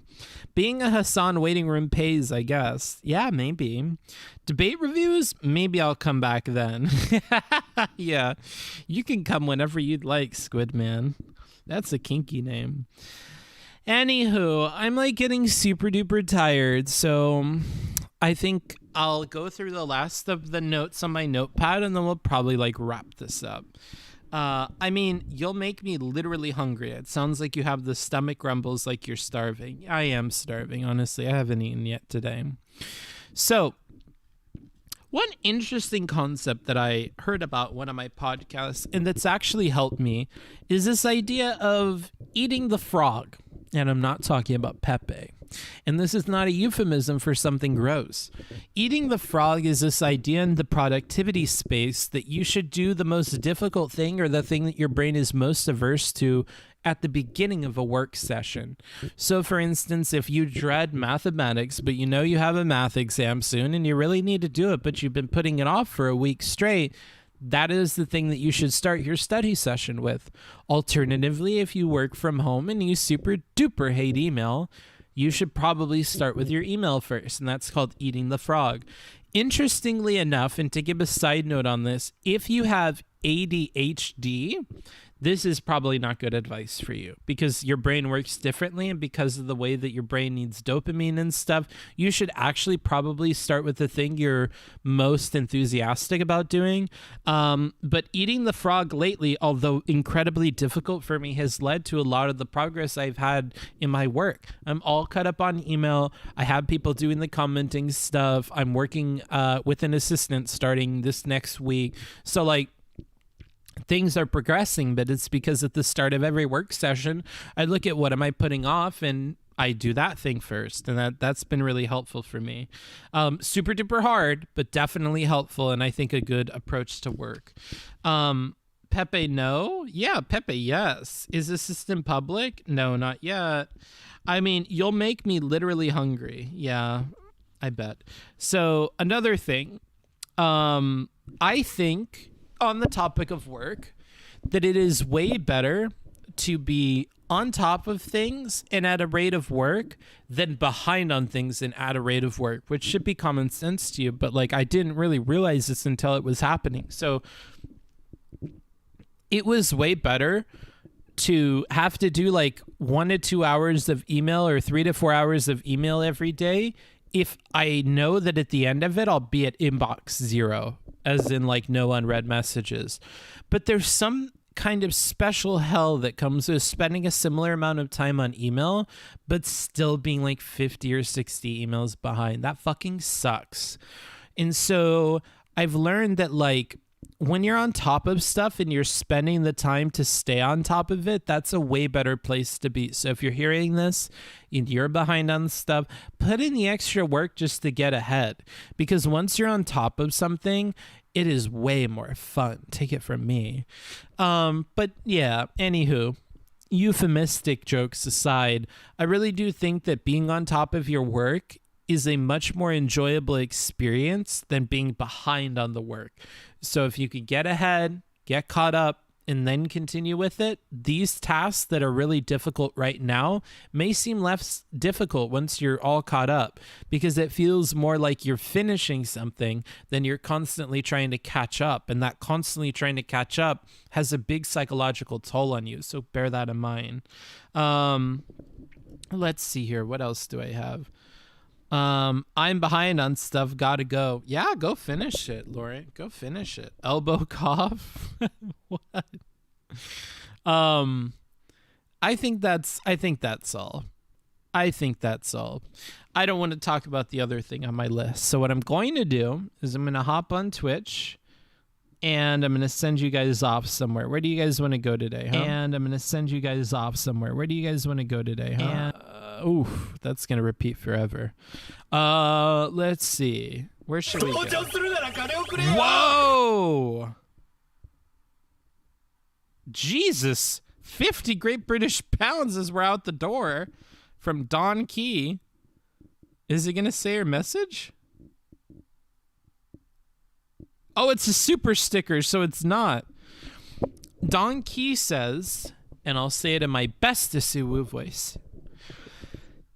Being a Hassan waiting room pays, I guess. Yeah, maybe. Debate reviews? Maybe I'll come back then. Yeah, you can come whenever you'd like, Squid Man. That's a kinky name. Anywho, I'm like getting super duper tired, so I think I'll go through the last of the notes on my notepad and then we'll probably like wrap this up. I mean, you'll make me literally hungry. It sounds like you have the stomach rumbles like you're starving. I am starving, honestly. I haven't eaten yet today. So, One interesting concept that I heard about one of my podcasts, and that's actually helped me, is this idea of eating the frog. And I'm not talking about Pepe. And this is not a euphemism for something gross. Eating the frog is this idea in the productivity space that you should do the most difficult thing or the thing that your brain is most averse to at the beginning of a work session. So for instance, if you dread mathematics, but you know you have a math exam soon and you really need to do it, but you've been putting it off for a week straight, that is the thing that you should start your study session with. Alternatively, if you work from home and you super duper hate email, you should probably start with your email first, and that's called eating the frog. Interestingly enough, and to give a side note on this, if you have ADHD, this is probably not good advice for you because your brain works differently, and because of the way that your brain needs dopamine and stuff, you should actually probably start with the thing you're most enthusiastic about doing. But eating the frog lately, although incredibly difficult for me, has led to a lot of the progress I've had in my work. I'm all caught up on email. I have people doing the commenting stuff. I'm working with an assistant starting this next week. So like, things are progressing, but it's because at the start of every work session, I look at what am I putting off, and I do that thing first, and that's been really helpful for me. Super duper hard, but definitely helpful, and I think a good approach to work. Pepe, no. Yeah, Pepe, yes. Is the system public? No, not yet. I mean, you'll make me literally hungry. Yeah, I bet. So another thing, I think on the topic of work, that it is way better to be on top of things and at a rate of work than behind on things and at a rate of work, which should be common sense to you. But like, I didn't really realize this until it was happening. So it was way better to have to do like 1 to 2 hours of email or 3 to 4 hours of email every day if I know that at the end of it, I'll be at inbox 0, as in like no unread messages. But there's some kind of special hell that comes with spending a similar amount of time on email, but still being like 50 or 60 emails behind. That fucking sucks. And so I've learned that like when you're on top of stuff and you're spending the time to stay on top of it, that's a way better place to be. So if you're hearing this and you're behind on stuff, put in the extra work just to get ahead. Because once you're on top of something, it is way more fun. Take it from me. But yeah, anywho, euphemistic jokes aside, I really do think that being on top of your work is a much more enjoyable experience than being behind on the work. So if you could get ahead, get caught up, and then continue with it, these tasks that are really difficult right now may seem less difficult once you're all caught up, because it feels more like you're finishing something than you're constantly trying to catch up. And that constantly trying to catch up has a big psychological toll on you. So bear that in mind. Let's see here. What else do I have? I'm behind on stuff. Gotta go. Yeah, go finish it, Lauren. Go finish it. Elbow cough. What? I think that's all. I don't want to talk about the other thing on my list. So what I'm going to do is I'm going to hop on Twitch and I'm going to send you guys off somewhere. Where do you guys want to go today? Oof, that's going to repeat forever. Let's see. Where should we go? Whoa! Jesus! 50 Great British Pounds as we're out the door from Don Key. Is he going to say her message? Oh, it's a super sticker, so it's not. Don Key says, and I'll say it in my best Isuwu voice,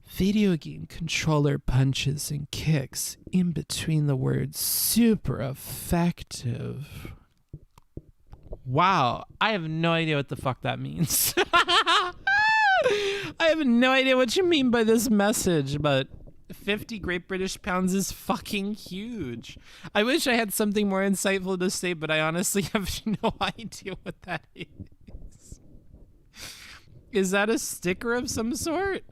video game controller punches and kicks in between the words super effective. Wow, I have no idea what the fuck that means. I have no idea what you mean by this message, but 50 Great British Pounds is fucking huge. I wish I had something more insightful to say, but I honestly have no idea what that is. Is that a sticker of some sort?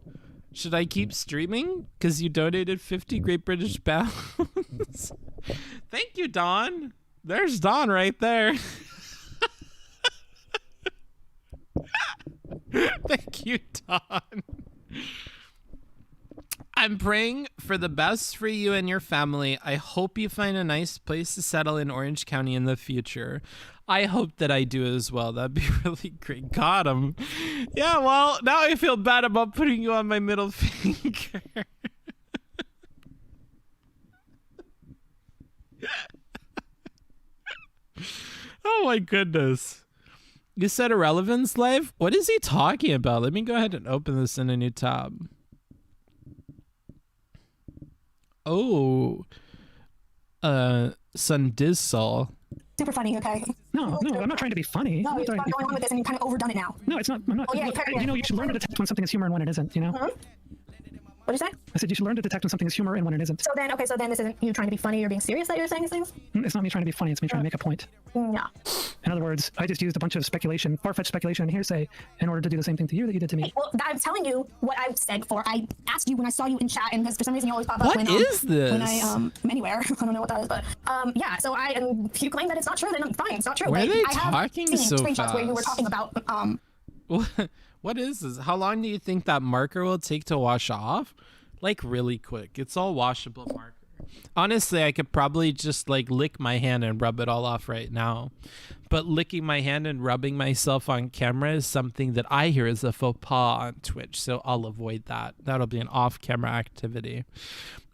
Should I keep streaming? Because you donated 50 Great British Pounds? Thank you, Dawn. There's Dawn right there. Thank you, Dawn. I'm praying for the best for you and your family. I hope you find a nice place to settle in Orange County in the future. I hope that I do as well. That'd be really great. Got him. Yeah, well, now I feel bad about putting you on my middle finger. Oh my goodness. You said Irrelevance Live? What is he talking about? Let me go ahead and open this in a new tab. Oh. Sundizzle. Super funny, okay? No, I'm not trying to be funny. No, you're going on with this and you kind of overdone it now. No, it's not. I'm not. Oh, yeah, Look, you know, you should learn to detect when something is humor and when it isn't, you know? What'd you say? I said you should learn to detect when something is humor and when it isn't. So then this isn't you trying to be funny or being serious that you're saying these things? It's not me trying to be funny, it's me trying to make a point. Yeah. In other words, I just used a bunch of speculation, far-fetched speculation and hearsay in order to do the same thing to you that you did to me. Hey, well, I'm telling you what I've said before. I asked you when I saw you in chat, and because for some reason you always pop up What when, is this? when I am anywhere. I don't know what that is, but yeah. So if you claim that it's not true, then I'm fine. It's not true. Why are Like, they I have talking seen so screenshots where you were fast? talking about What is this? How long do you think that marker will take to wash off? Like really quick. It's all washable marker. Honestly, I could probably just like lick my hand and rub it all off right now. But licking my hand and rubbing myself on camera is something that I hear is a faux pas on Twitch. So I'll avoid that. That'll be an off-camera activity.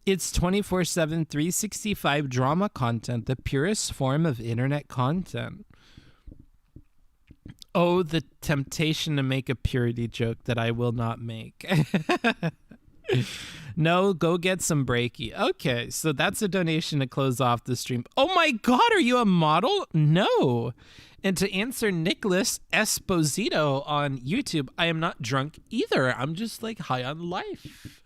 It's 24/7, 365 drama content, the purest form of internet content. Oh, the temptation to make a purity joke that I will not make. No, go get some breaky. Okay, so that's a donation to close off the stream. Oh my God, are you a model? No. And to answer Nicholas Esposito on YouTube, I am not drunk either. I'm just like high on life.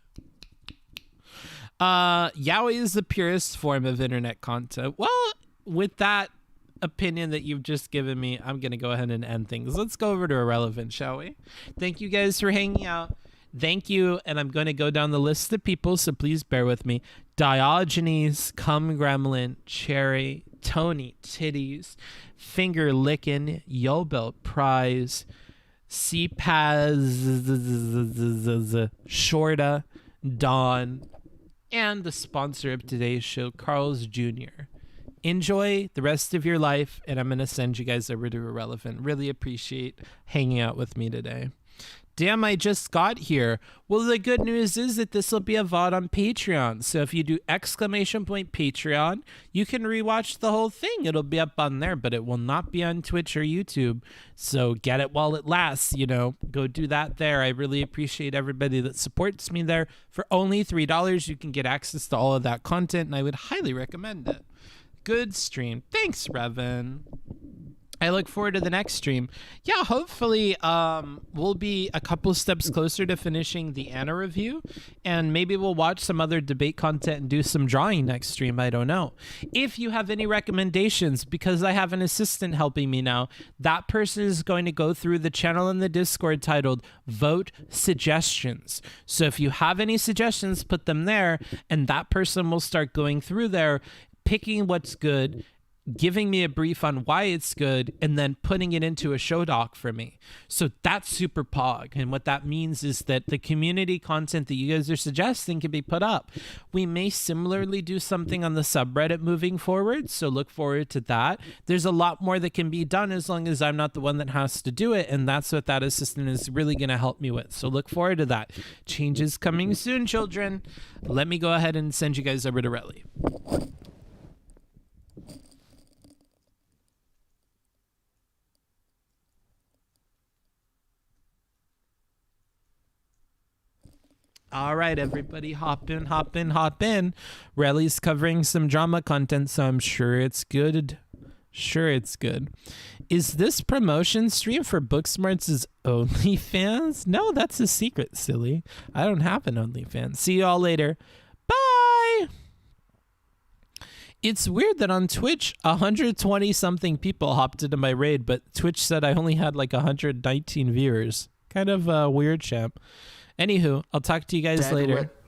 Yaoi is the purest form of internet content. Well, with that opinion that you've just given me, I'm going to go ahead and end things. Let's go over to Irrelevant, shall we? Thank you guys for hanging out. Thank you, and I'm going to go down the list of people, so please bear with me. Diogenes, Cum Gremlin, Cherry, Tony, Titties, Finger Lickin', Yobel Prize, CPAZ, Shorta, Dawn, and the sponsor of today's show, Carl's Jr. Enjoy the rest of your life, and I'm going to send you guys over to Irrelevant. Really appreciate hanging out with me today. Damn, I just got here. Well, the good news is that this will be a VOD on Patreon. So if you do !Patreon, you can rewatch the whole thing. It'll be up on there, but it will not be on Twitch or YouTube. So get it while it lasts, you know. Go do that there. I really appreciate everybody that supports me there. For only $3, you can get access to all of that content, and I would highly recommend it. Good stream. Thanks, Revan. I look forward to the next stream. Yeah, hopefully we'll be a couple steps closer to finishing the Anna review, and maybe we'll watch some other debate content and do some drawing next stream. I don't know. If you have any recommendations, because I have an assistant helping me now, that person is going to go through the channel in the Discord titled Vote Suggestions. So if you have any suggestions, put them there, and that person will start going through there, picking what's good, giving me a brief on why it's good, and then putting it into a show doc for me. So that's super pog. And what that means is that the community content that you guys are suggesting can be put up. We may similarly do something on the subreddit moving forward, so look forward to that. There's a lot more that can be done as long as I'm not the one that has to do it, and that's what that assistant is really going to help me with. So look forward to that. Changes coming soon, children. Let me go ahead and send you guys over to Relly. All right, everybody, hop in, hop in, hop in. Relly's covering some drama content, so I'm sure it's good. Sure it's good. Is this promotion stream for Booksmarts' OnlyFans? No, that's a secret, silly. I don't have an OnlyFans. See you all later. Bye! It's weird that on Twitch, 120-something people hopped into my raid, but Twitch said I only had like 119 viewers. Kind of weird, champ. Anywho, I'll talk to you guys later.